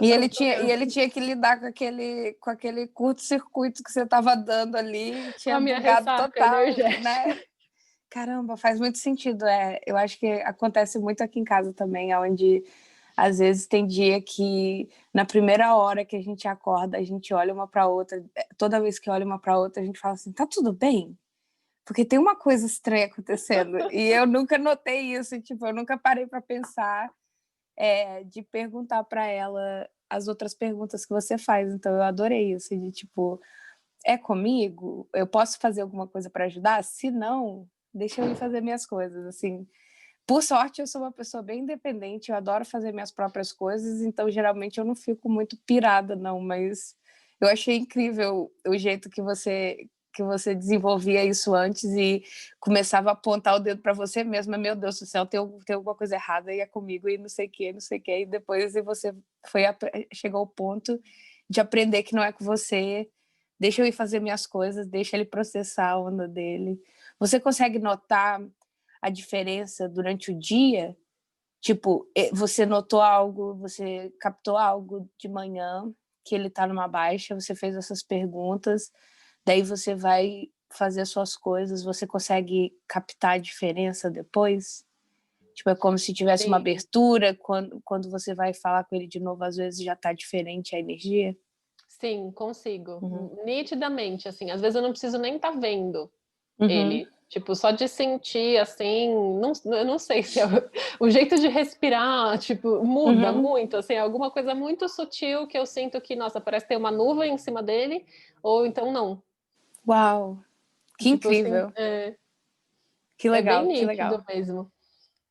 E ele tinha que lidar com aquele curto-circuito que você estava dando ali, Com tinha a minha bugado ressaca total, energética. né? Caramba, faz muito sentido. Eu acho que acontece muito aqui em casa também, onde às vezes tem dia que na primeira hora que a gente acorda, a gente olha uma para outra, toda vez que olha uma para outra, a gente fala assim: tá tudo bem? Porque tem uma coisa estranha acontecendo. E eu nunca notei isso, tipo, eu nunca parei para pensar de perguntar para ela as outras perguntas que você faz. Então eu adorei isso, de tipo, é comigo? Eu posso fazer alguma coisa para ajudar? Se não, deixa eu ir fazer minhas coisas, assim. Por sorte, eu sou uma pessoa bem independente, eu adoro fazer minhas próprias coisas, então geralmente eu não fico muito pirada, não, mas eu achei incrível o jeito que você desenvolvia isso antes e começava a apontar o dedo para você mesma, meu Deus do céu, tem alguma coisa errada e é comigo e não sei o que, não sei o que, e depois você chegou ao ponto de aprender que não é com você, deixa eu ir fazer minhas coisas, deixa ele processar a onda dele. Você consegue notar a diferença durante o dia? Tipo, você notou algo, você captou algo de manhã, que ele tá numa baixa, você fez essas perguntas, daí você vai fazer as suas coisas, você consegue captar a diferença depois? Tipo, é como se tivesse uma Sim, abertura, quando você vai falar com ele de novo, às vezes já tá diferente a energia? sim, consigo. Uhum. Nitidamente, assim. Às vezes eu não preciso nem estar vendo Uhum. ele. Tipo, só de sentir, assim, eu não sei se é o jeito de respirar, tipo, muda Uhum. muito, assim, é alguma coisa muito sutil que eu sinto que, nossa, parece ter uma nuvem em cima dele, ou então não. Uau, que Tipo, assim, incrível, que é bem legal, que nítido legal. mesmo.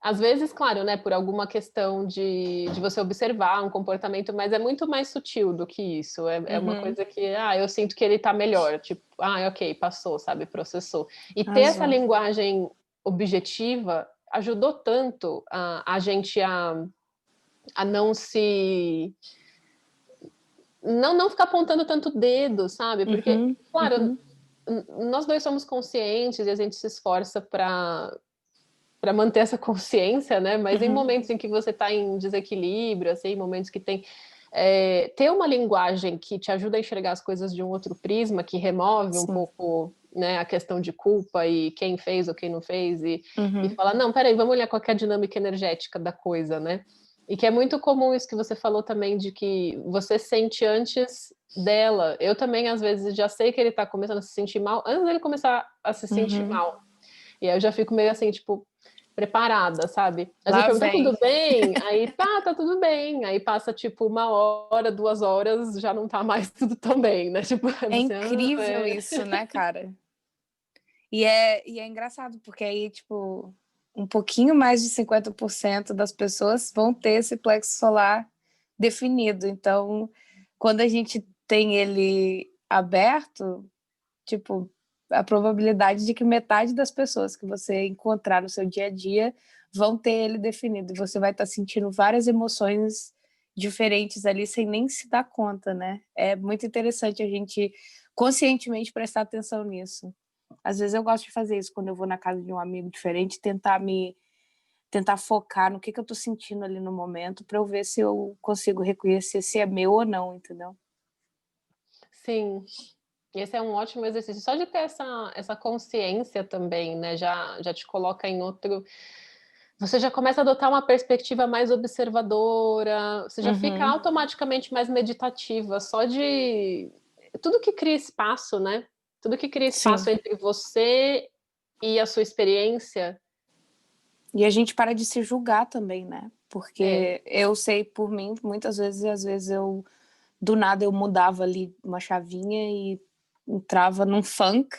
Às vezes, claro, né, por alguma questão de você observar um comportamento, mas é muito mais sutil do que isso. É uma Uhum. coisa que, eu sinto que ele tá melhor. Tipo, ok, passou, sabe, processou. E ter essa Arrasou. linguagem objetiva ajudou tanto a gente a não se. Não ficar apontando tanto dedo, sabe? Porque, Uhum, claro, uhum, nós dois somos conscientes e a gente se esforça para manter essa consciência, né? Mas em uhum. momentos em que você está em desequilíbrio, assim, momentos que tem ter uma linguagem que te ajuda a enxergar as coisas de um outro prisma, que remove um Sim. pouco, né, a questão de culpa e quem fez ou quem não fez, e Uhum. falar, não, peraí, vamos olhar qual é a dinâmica energética da coisa, né? E que é muito comum isso que você falou também, de que você sente antes dela. Eu também, às vezes, já sei que ele está começando a se sentir mal, antes dele começar a se sentir Uhum. mal. E aí eu já fico meio assim, tipo, preparada, sabe? Às vezes Lá pergunta, tá vem. tudo bem? Aí, tá tudo bem. Aí passa, tipo, 1 hora, 2 horas, já não tá mais tudo tão bem, né? Tipo, aí É você, incrível isso, né, cara? E é engraçado, porque aí, tipo, um pouquinho mais de 50% das pessoas vão ter esse plexo solar definido. Então, quando a gente tem ele aberto, tipo, a probabilidade de que metade das pessoas que você encontrar no seu dia a dia vão ter ele definido. E você vai estar sentindo várias emoções diferentes ali sem nem se dar conta, né? É muito interessante a gente conscientemente prestar atenção nisso. Às vezes eu gosto de fazer isso quando eu vou na casa de um amigo diferente, tentar focar no que eu tô sentindo ali no momento para eu ver se eu consigo reconhecer se é meu ou não, entendeu? sim. Esse é um ótimo exercício. Só de ter essa consciência também, né? Já te coloca em outro. Você já começa a adotar uma perspectiva mais observadora, você já fica Uhum. automaticamente mais meditativa, só de. Tudo que cria espaço, né? Tudo que cria Sim. espaço entre você e a sua experiência. E a gente para de se julgar também, né? porque eu sei por mim, muitas vezes, às vezes do nada eu mudava ali uma chavinha e entrava num funk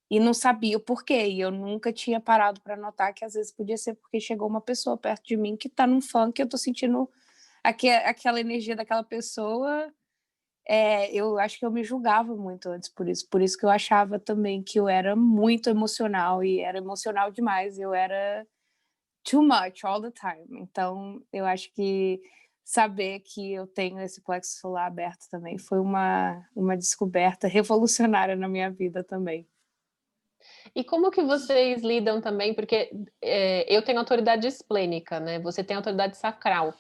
e não sabia o porquê, e eu nunca tinha parado para notar que às vezes podia ser porque chegou uma pessoa perto de mim que tá num funk e eu tô sentindo aquela energia daquela pessoa. Eu acho que eu me julgava muito antes por isso que eu achava também que eu era muito emocional, e era emocional demais, eu era too much all the time. Então, eu acho que saber que eu tenho esse plexo solar aberto também foi uma descoberta revolucionária na minha vida também. E como que vocês lidam também, porque eu tenho autoridade esplênica, né? Você tem autoridade sacral.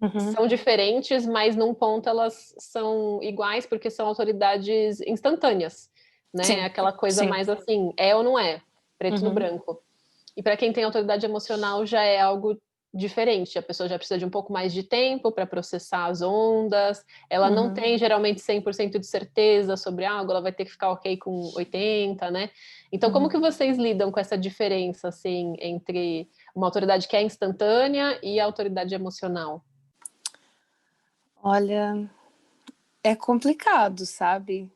Uhum. São diferentes, mas num ponto elas são iguais, porque são autoridades instantâneas, né? Sim, Aquela coisa sim. mais assim, é ou não é, preto no Uhum. branco. E para quem tem autoridade emocional já é algo diferente, a pessoa já precisa de um pouco mais de tempo para processar as ondas, ela não Uhum. tem geralmente 100% de certeza sobre algo, ela vai ter que ficar ok com 80, né? Então, como Uhum. que vocês lidam com essa diferença, assim, entre uma autoridade que é instantânea e a autoridade emocional? Olha, é complicado, sabe?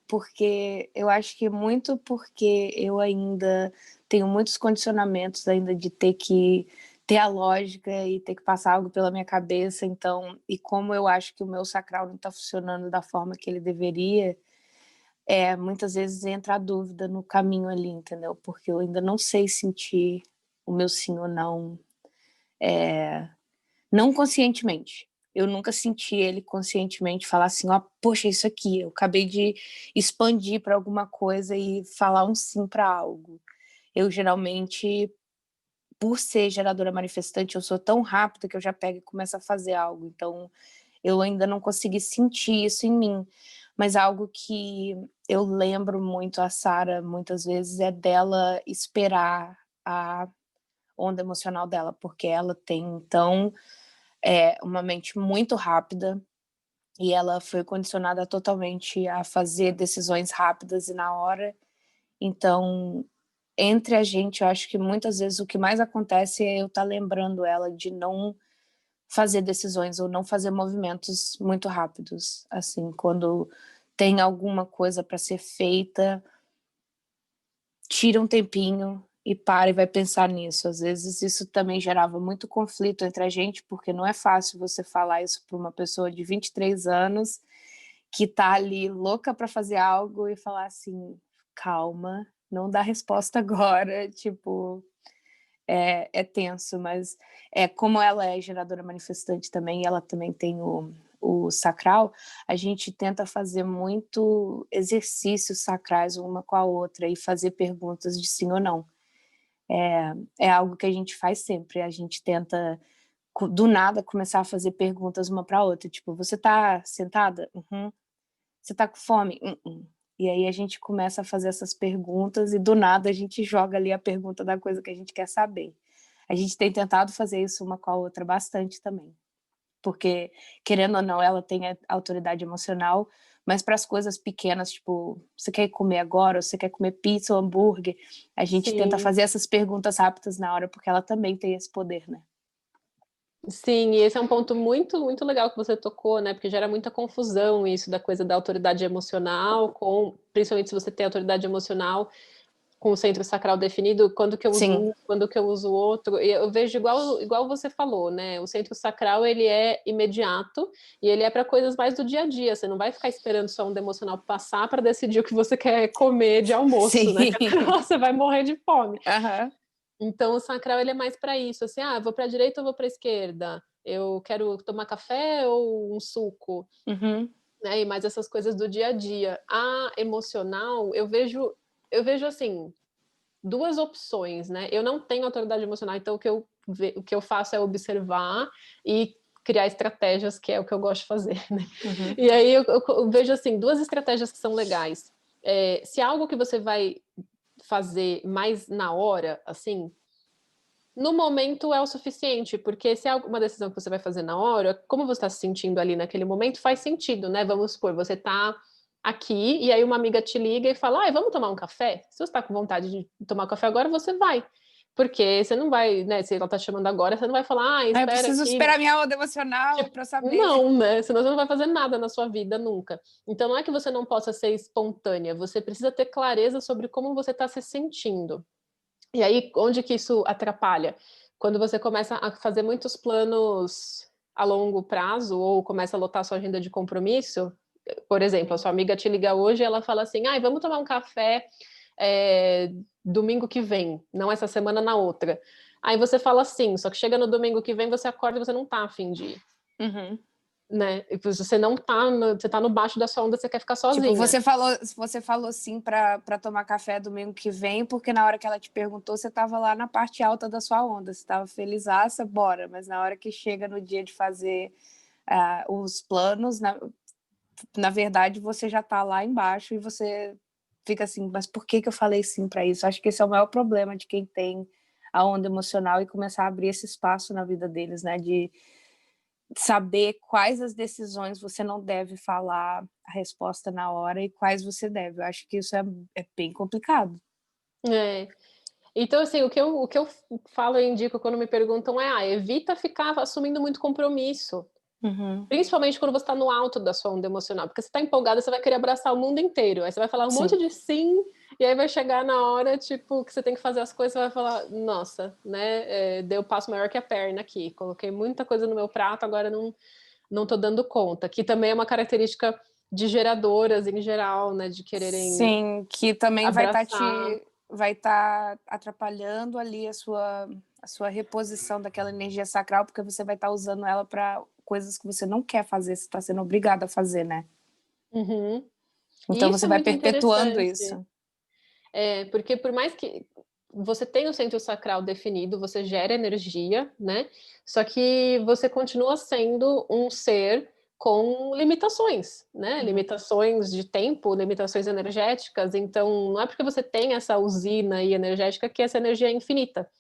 Porque eu acho que muito porque eu ainda tenho muitos condicionamentos ainda de ter que ter a lógica e ter que passar algo pela minha cabeça, então, e como eu acho que o meu sacral não está funcionando da forma que ele deveria, muitas vezes entra a dúvida no caminho ali, entendeu? Porque eu ainda não sei sentir o meu sim ou não, não conscientemente. Eu nunca senti ele conscientemente falar assim: "Ó, poxa, isso aqui, eu acabei de expandir para alguma coisa e falar um sim para algo". Eu geralmente, por ser geradora manifestante, eu sou tão rápida que eu já pego e começo a fazer algo, então eu ainda não consegui sentir isso em mim. Mas algo que eu lembro muito a Sarah muitas vezes é dela esperar a onda emocional dela, porque ela tem então uma mente muito rápida e ela foi condicionada totalmente a fazer decisões rápidas e na hora. Então, entre a gente, eu acho que muitas vezes o que mais acontece é eu estar lembrando ela de não fazer decisões ou não fazer movimentos muito rápidos. Assim, quando tem alguma coisa para ser feita, tira um tempinho e para e vai pensar nisso. Às vezes isso também gerava muito conflito entre a gente, porque não é fácil você falar isso para uma pessoa de 23 anos que tá ali louca para fazer algo e falar assim: "Calma, não dá resposta agora", tipo, é tenso, mas como ela é geradora manifestante também, e ela também tem o sacral, a gente tenta fazer muito exercícios sacrais uma com a outra e fazer perguntas de sim ou não. É algo que a gente faz sempre, a gente tenta do nada começar a fazer perguntas uma para a outra, tipo: "Você tá sentada? Uhum. Você tá com fome? E aí a gente começa a fazer essas perguntas e do nada a gente joga ali a pergunta da coisa que a gente quer saber. A gente tem tentado fazer isso uma com a outra bastante também, porque querendo ou não ela tem a autoridade emocional, mas para as coisas pequenas, tipo, você quer comer agora, ou você quer comer pizza ou hambúrguer, a gente tenta Sim. fazer essas perguntas rápidas na hora, porque ela também tem esse poder, né. Sim, e esse é um ponto muito, muito legal que você tocou, né, porque gera muita confusão isso da coisa da autoridade emocional com principalmente se você tem autoridade emocional com o centro sacral definido, quando que eu uso Sim, um, quando que eu uso o outro, e eu vejo igual você falou, né, o centro sacral ele é imediato, e ele é para coisas mais do dia a dia, você não vai ficar esperando sua onda emocional passar para decidir o que você quer comer de almoço, né, sim. você vai morrer de fome. Aham. Então o sacral ele é mais para isso, assim, ah, vou para a direita ou vou para a esquerda? Eu quero tomar café ou um suco? Uhum. Né, e mais essas coisas do dia a dia. A emocional, eu vejo assim, 2 opções, né. Eu não tenho autoridade emocional, então o que eu faço é observar e criar estratégias, que é o que eu gosto de fazer, né. Uhum. E aí eu vejo assim, 2 estratégias que são legais. Se é algo que você vai fazer mais na hora, assim, no momento é o suficiente, porque se é uma decisão que você vai fazer na hora, como você está se sentindo ali naquele momento, faz sentido, né? Vamos supor, você está aqui e aí uma amiga te liga e fala: "Ai, vamos tomar um café?". Se você está com vontade de tomar um café agora, você vai. Porque você não vai, né? Se ela tá chamando agora, você não vai falar, Eu espera preciso aqui. esperar minha onda emocional Tipo, para eu saber. não, né? Senão você não vai fazer nada na sua vida nunca. Então não é que você não possa ser espontânea, você precisa ter clareza sobre como você está se sentindo. E aí, onde que isso atrapalha? Quando você começa a fazer muitos planos a longo prazo ou começa a lotar sua agenda de compromisso, por exemplo, a sua amiga te liga hoje e ela fala assim, ai, vamos tomar um café domingo que vem, não essa semana, na outra. Aí você fala sim, só que chega no domingo que vem, você acorda e você não tá afim de ir, Uhum. né? E você não tá, você tá no baixo da sua onda, você quer ficar Tipo, sozinha. você falou sim para tomar café domingo que vem, porque na hora que ela te perguntou, você estava lá na parte alta da sua onda, você estava felizaça, bora. Mas na hora que chega no dia de fazer os planos, na verdade, você já está lá embaixo e você fica assim, mas por que eu falei sim para isso? Acho que esse é o maior problema de quem tem a onda emocional e começar a abrir esse espaço na vida deles, né? De saber quais as decisões você não deve falar a resposta na hora e quais você deve. Eu acho que isso é bem complicado. É. Então, assim, o que eu falo e indico quando me perguntam evita ficar assumindo muito compromisso. Uhum. Principalmente quando você está no alto da sua onda emocional, porque você está empolgada, você vai querer abraçar o mundo inteiro. Aí você vai falar um Sim. monte de sim, e aí vai chegar na hora, tipo, que você tem que fazer as coisas, você vai falar, nossa, né, deu passo maior que a perna aqui. Coloquei muita coisa no meu prato, agora não tô dando conta. Que também é uma característica de geradoras em geral, né, de quererem Sim, que também abraçar. vai estar atrapalhando ali a sua reposição daquela energia sacral, porque você vai estar usando ela para coisas que você não quer fazer, você está sendo obrigado a fazer, né? Uhum. E Então isso você é vai muito perpetuando interessante. isso. Porque por mais que você tenha o centro sacral definido, você gera energia, né? Só que você continua sendo um ser com limitações, né? Uhum. Limitações de tempo, limitações energéticas. Então, não é porque você tem essa usina aí energética que essa energia é infinita.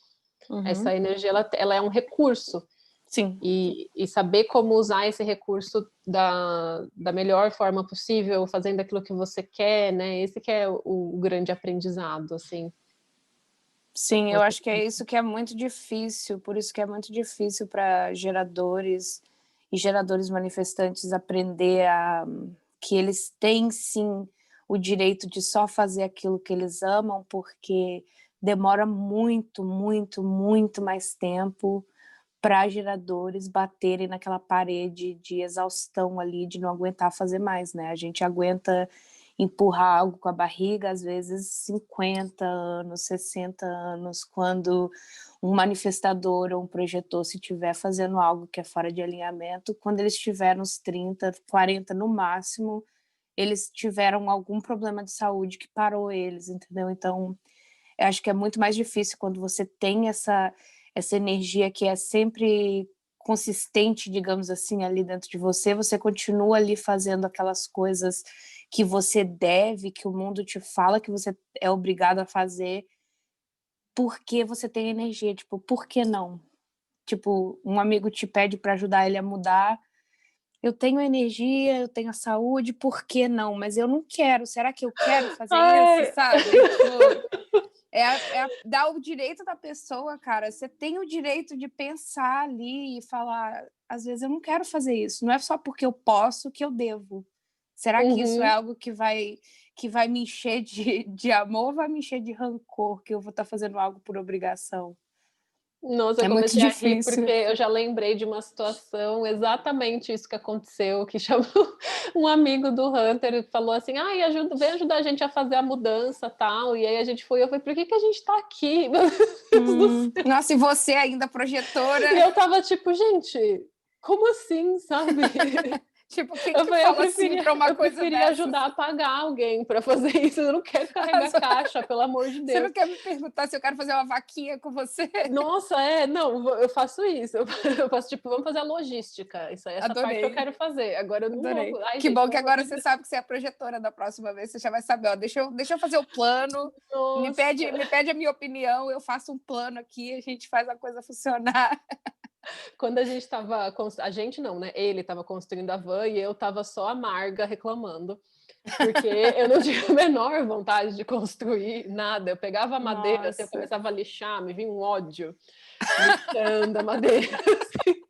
Uhum. Essa energia, ela é um recurso. Sim. E saber como usar esse recurso da melhor forma possível, fazendo aquilo que você quer, né? Esse que é o grande aprendizado, assim. Sim, eu acho que é isso que é muito difícil, por isso que é muito difícil para geradores e geradores manifestantes aprender que eles têm sim o direito de só fazer aquilo que eles amam, porque demora muito, muito, muito mais tempo para geradores baterem naquela parede de exaustão ali, de não aguentar fazer mais, né? A gente aguenta empurrar algo com a barriga, às vezes 50 anos, 60 anos, quando um manifestador ou um projetor, se estiver fazendo algo que é fora de alinhamento, quando eles estiverem nos 30, 40 no máximo, eles tiveram algum problema de saúde que parou eles, entendeu? Então, eu acho que é muito mais difícil quando você tem essa energia que é sempre consistente, digamos assim, ali dentro de você, você continua ali fazendo aquelas coisas que você deve, que o mundo te fala que você é obrigado a fazer, porque você tem energia, tipo, por que não? Tipo, um amigo te pede para ajudar ele a mudar, eu tenho energia, eu tenho a saúde, por que não? Mas eu não quero, será que eu quero fazer isso, Ai, sabe? Tipo, dar o direito da pessoa, cara. Você tem o direito de pensar ali e falar, às vezes eu não quero fazer isso. Não é só porque eu posso que eu devo. Será que isso é uhum. algo que vai me encher de amor ou vai me encher de rancor, que eu vou estar fazendo algo por obrigação? Nossa, eu É muito comecei a rir porque difícil. eu já lembrei de uma situação exatamente isso que aconteceu, que chamou um amigo do Hunter e falou assim, vem ajudar a gente a fazer a mudança, tal, e aí a gente foi, eu falei, por que a gente tá aqui? Meu Deus do céu. Nossa, e você ainda projetora? E eu tava tipo, gente, como assim, sabe? Tipo, quem Eu que falei, eu fala assim preferia, para uma eu coisa preferia dessas? ajudar a pagar alguém para fazer isso. Eu não quero carregar caixa, pelo amor de Você Deus. não quer me perguntar se eu quero fazer uma vaquinha com você? Nossa, não, eu faço isso. Eu faço tipo, vamos fazer a logística. Isso aí, essa parte eu Adorei, quero fazer. Agora eu não adorei. vou. Ai, Que gente, bom que pelo amor agora de você Deus. sabe que você é a projetora da próxima vez, você já vai saber, ó, deixa eu fazer o plano, Nossa. me pede a minha opinião, eu faço um plano aqui, a gente faz a coisa funcionar. Quando a gente tava. A gente não, né? Ele tava construindo a van e eu tava só amarga reclamando. porque eu não tinha a menor vontade de construir nada. Eu pegava a madeira, assim, eu Nossa. começava a lixar, me vinha um ódio lixando a madeira. Assim.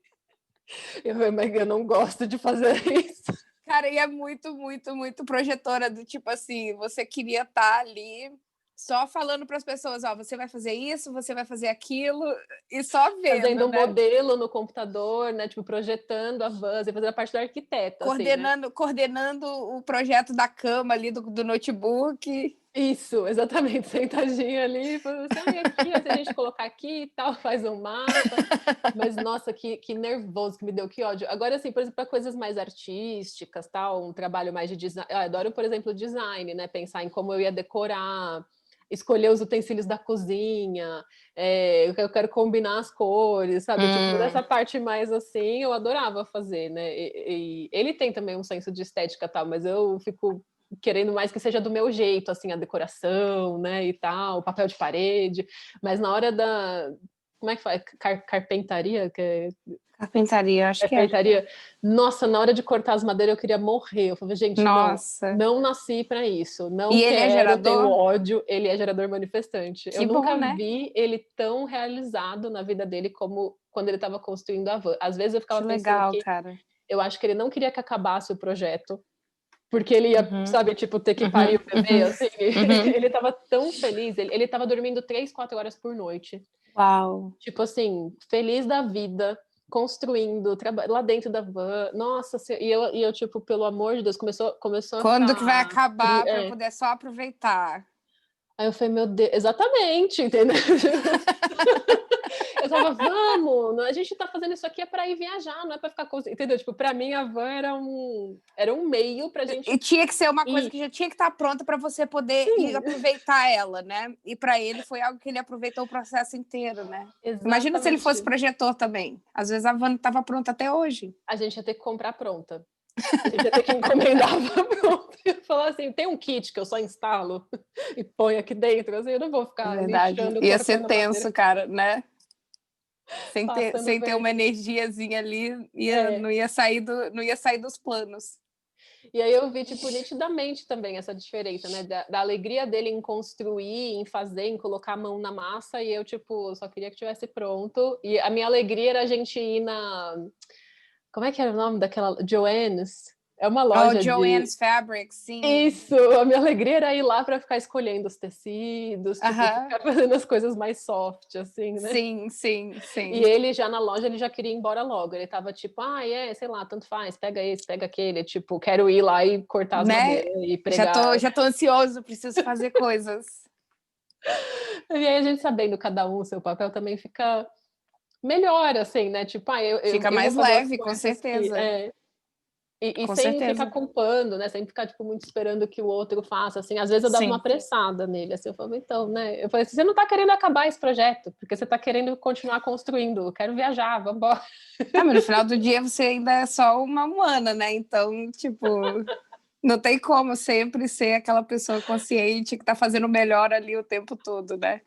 Eu falei, mas eu não gosto de fazer isso. Cara, e é muito, muito, muito projetora do tipo assim, você queria estar ali só falando para as pessoas, ó, você vai fazer isso, você vai fazer aquilo, e só Fazendo vendo, um né? modelo no computador, né? Tipo, projetando a van, e fazendo a parte do arquiteto, assim, né? Coordenando o projeto da cama ali do notebook. Isso, exatamente, sentadinha ali, falando assim, ah, aqui, ó, se a gente colocar aqui e tal, faz um mapa. Mas, nossa, que nervoso que me deu, que ódio. Agora, assim, por exemplo, para coisas mais artísticas, tal, um trabalho mais de design. Eu adoro, por exemplo, design, né? Pensar em como eu ia decorar, escolher os utensílios da cozinha, eu quero combinar as cores, sabe? Tipo, dessa parte mais assim, eu adorava fazer, né? E ele tem também um senso de estética, tal, mas eu fico querendo mais que seja do meu jeito, assim, a decoração, né, e tal, o papel de parede, mas na hora da, como é que faz? Carpentaria? Carpentaria, acho que é. Carpentaria? Nossa, na hora de cortar as madeiras eu queria morrer, eu falei, gente, não, Nossa. não nasci para isso, não E ele é quero, tenho gerador? ódio, ele é gerador manifestante. Eu Que bom, nunca né? vi ele tão realizado na vida dele como quando ele estava construindo a van. Às vezes eu ficava Que pensando legal, que cara. eu acho que ele não queria que acabasse o projeto, porque ele ia, sabe, tipo, ter que parir o bebê, assim. Uhum. Ele tava tão feliz, ele tava dormindo 3, 4 horas por noite. Uau. Tipo assim, feliz da vida, construindo, lá dentro da van. Nossa, e eu, tipo, pelo amor de Deus, começou a Quando que vai ficar frio. acabar para eu poder só aproveitar? Aí eu falei, meu Deus, exatamente, entendeu? Eu tava, vamos, a gente tá fazendo isso aqui é para ir viajar, não é para ficar, entendeu? Tipo, para mim a van era um meio pra gente E tinha que ser uma coisa ir. que já tinha que estar pronta para você poder ir Sim, aproveitar ela, né? E para ele foi algo que ele aproveitou o processo inteiro, né? Imagina se ele fosse exatamente. projetor também. Às vezes a van estava pronta até hoje. A gente ia ter que comprar pronta. A gente ia ter que encomendar pronta e falar assim: tem um kit que eu só instalo e ponho aqui dentro. Assim, eu não vou É ficar verdade. lixando, Ia ser cortando madeira, tenso, cara, né? passando Sem ter uma verniz. energiazinha ali, É. não ia sair dos planos. E aí eu vi, tipo, nitidamente também essa diferença, né? Da alegria dele em construir, em fazer, em colocar a mão na massa, e eu, tipo, só queria que tivesse pronto. E a minha alegria era a gente ir na. Como é que era o nome daquela? Joann's. É uma Oh, loja de. Joann's Fabric, sim. Isso, a minha alegria era ir lá para ficar escolhendo os tecidos, tipo, Aham. ficar fazendo as coisas mais soft, assim, né? Sim, sim, E sim. ele já na loja, ele já queria ir embora logo. Ele tava tipo, sei lá, tanto faz, pega esse, pega aquele. Tipo, quero ir lá e cortar as Né? madeiras e pregar. Já tô ansioso, preciso fazer coisas. E aí a gente sabendo cada um o seu papel também fica melhor, assim, né? Tipo, eu, Fica eu vou mais fazer as leve, com coisas que. certeza. E Com sem ficar certeza. culpando, né? Sem ficar, tipo, muito esperando que o outro faça, assim. Às vezes eu dava uma Sim. apressada nele, assim. Eu falava, então, né? Eu falei assim, você não tá querendo acabar esse projeto, porque você tá querendo continuar construindo. Eu quero viajar, vamos embora. Ah, mas no final do dia você ainda é só uma humana, né? Então, tipo, não tem como sempre ser aquela pessoa consciente que tá fazendo o melhor ali o tempo todo, né?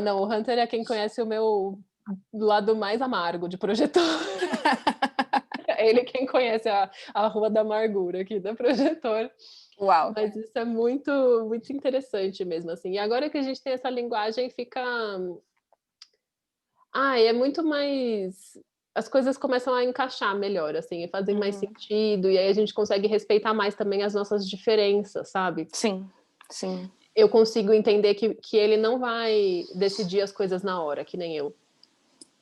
Não, o Hunter é quem conhece o meu lado mais amargo de projetor. É ele quem conhece a Rua da Amargura aqui da projetor. Uau. Mas isso é muito, muito interessante mesmo, assim. E agora que a gente tem essa linguagem, fica. É muito mais. As coisas começam a encaixar melhor, assim, e fazem mais Uhum. sentido, e aí a gente consegue respeitar mais também as nossas diferenças, sabe? Sim, sim. Eu consigo entender que ele não vai decidir as coisas na hora, que nem eu,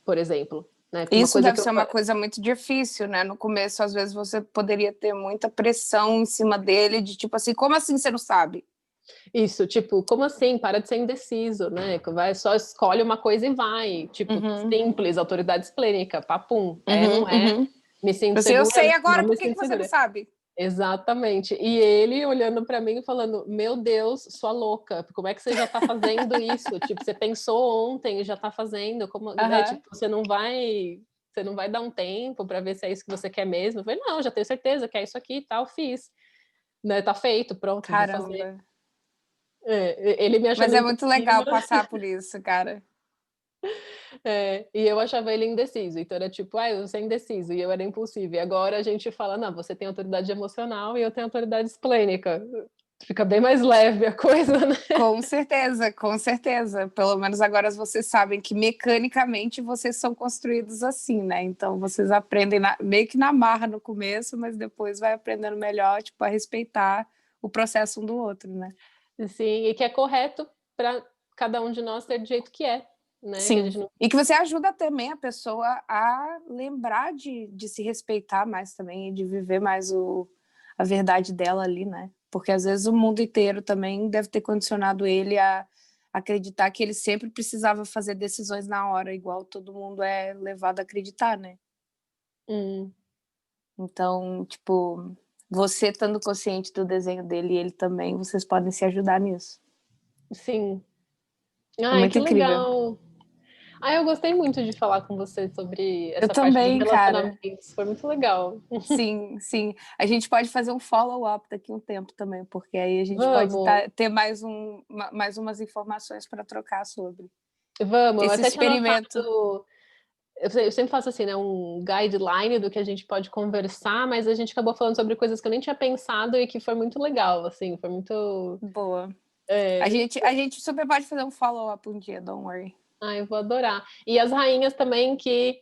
por exemplo. Né? Uma Isso coisa deve que eu. ser uma coisa muito difícil, né? No começo, às vezes, você poderia ter muita pressão em cima dele, de tipo assim, como assim você não sabe? Isso, tipo, como assim? Para de ser indeciso, né? Vai, só escolhe uma coisa e vai. Tipo, Uhum, simples, autoridade esplênica, papum. uhum, Não é. uhum. Me sinto Assim, eu sei segura, agora, não me por que sinto você não segura. sabe? Exatamente. E ele olhando para mim e falando: Meu Deus, sua louca, como é que você já está fazendo isso? Tipo, você pensou ontem e já está fazendo, como, né? Aham. Tipo, você não vai dar um tempo para ver se é isso que você quer mesmo? Eu falei: Não, já tenho certeza que é isso aqui e tal, fiz. Né? Tá feito, pronto, vou fazer. Caramba. Ele me Mas achando é muito legal impossível. passar por isso, cara. E eu achava ele indeciso, então era tipo, você é indeciso, e eu era impulsiva. E agora a gente fala, não, você tem autoridade emocional e eu tenho autoridade esplênica. Fica bem mais leve a coisa, né? Com certeza, com certeza. Pelo menos agora vocês sabem que mecanicamente vocês são construídos assim, né? Então vocês aprendem meio que na marra no começo, mas depois vai aprendendo melhor, tipo, a respeitar o processo um do outro, né? Sim, e que é correto para cada um de nós ser do jeito que é, né? Que a Sim. gente não... E que você ajuda também a pessoa a lembrar de se respeitar mais também e de viver mais a verdade dela ali, né? Porque às vezes o mundo inteiro também deve ter condicionado ele a acreditar que ele sempre precisava fazer decisões na hora, igual todo mundo é levado a acreditar, né? Hum, Então, tipo, você estando consciente do desenho dele e ele também, vocês podem se ajudar nisso. sim. É Ai, muito que incrível. legal. Eu gostei muito de falar com você sobre Eu essa parte de também, cara. relacionamentos. Foi muito legal. Sim, sim. A gente pode fazer um follow-up daqui a um tempo também, porque aí a gente pode Vamos, ter mais umas informações para trocar sobre vamos. Eu esse até tinha experimento. anotado. Eu sempre faço assim, né? Um guideline do que a gente pode conversar, mas a gente acabou falando sobre coisas que eu nem tinha pensado e que foi muito legal, assim, foi muito. Boa. A É, gente, a gente super pode fazer um follow-up um dia, don't worry. eu vou adorar. E as rainhas também que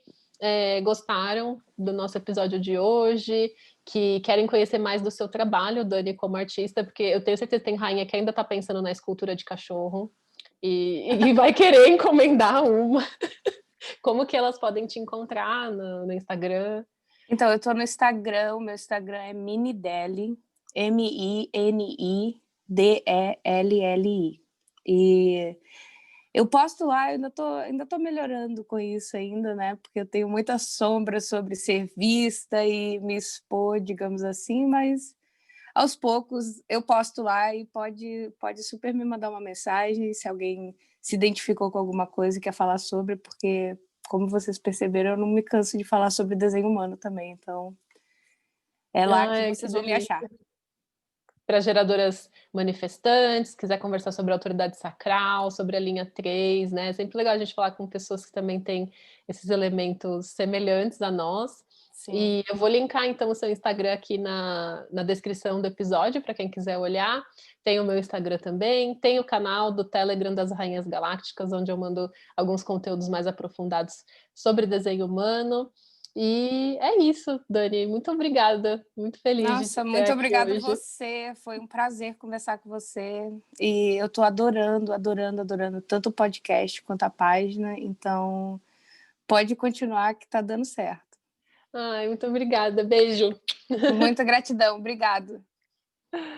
gostaram do nosso episódio de hoje, que querem conhecer mais do seu trabalho, Dani, como artista, porque eu tenho certeza que tem rainha que ainda está pensando na escultura de cachorro e vai querer encomendar uma. Como que elas podem te encontrar no Instagram? Então, eu tô no Instagram, o meu Instagram é Minidelli, Minidelli. E eu posto lá, eu ainda tô melhorando com isso ainda, né? Porque eu tenho muita sombra sobre ser vista e me expor, digamos assim, mas aos poucos eu posto lá e pode super me mandar uma mensagem se alguém se identificou com alguma coisa e quer falar sobre, porque, como vocês perceberam, eu não me canso de falar sobre desenho humano também, então é lá que Ai, que vocês vão me achar. delícia. Para geradoras manifestantes, quiser conversar sobre a autoridade sacral, sobre a linha 3, né? É sempre legal a gente falar com pessoas que também têm esses elementos semelhantes a nós. Sim. E eu vou linkar então o seu Instagram aqui na descrição do episódio para quem quiser olhar. Tem o meu Instagram também, tem o canal do Telegram das Rainhas Galácticas, onde eu mando alguns conteúdos mais aprofundados sobre desenho humano. E é isso, Dani. Muito obrigada. Muito feliz de te Nossa, ter muito aqui obrigada a hoje. você. Foi um prazer conversar com você. E eu tô adorando, adorando, adorando tanto o podcast quanto a página. Então, pode continuar que tá dando certo. Ai, muito obrigada. Beijo. Muita gratidão. Obrigado.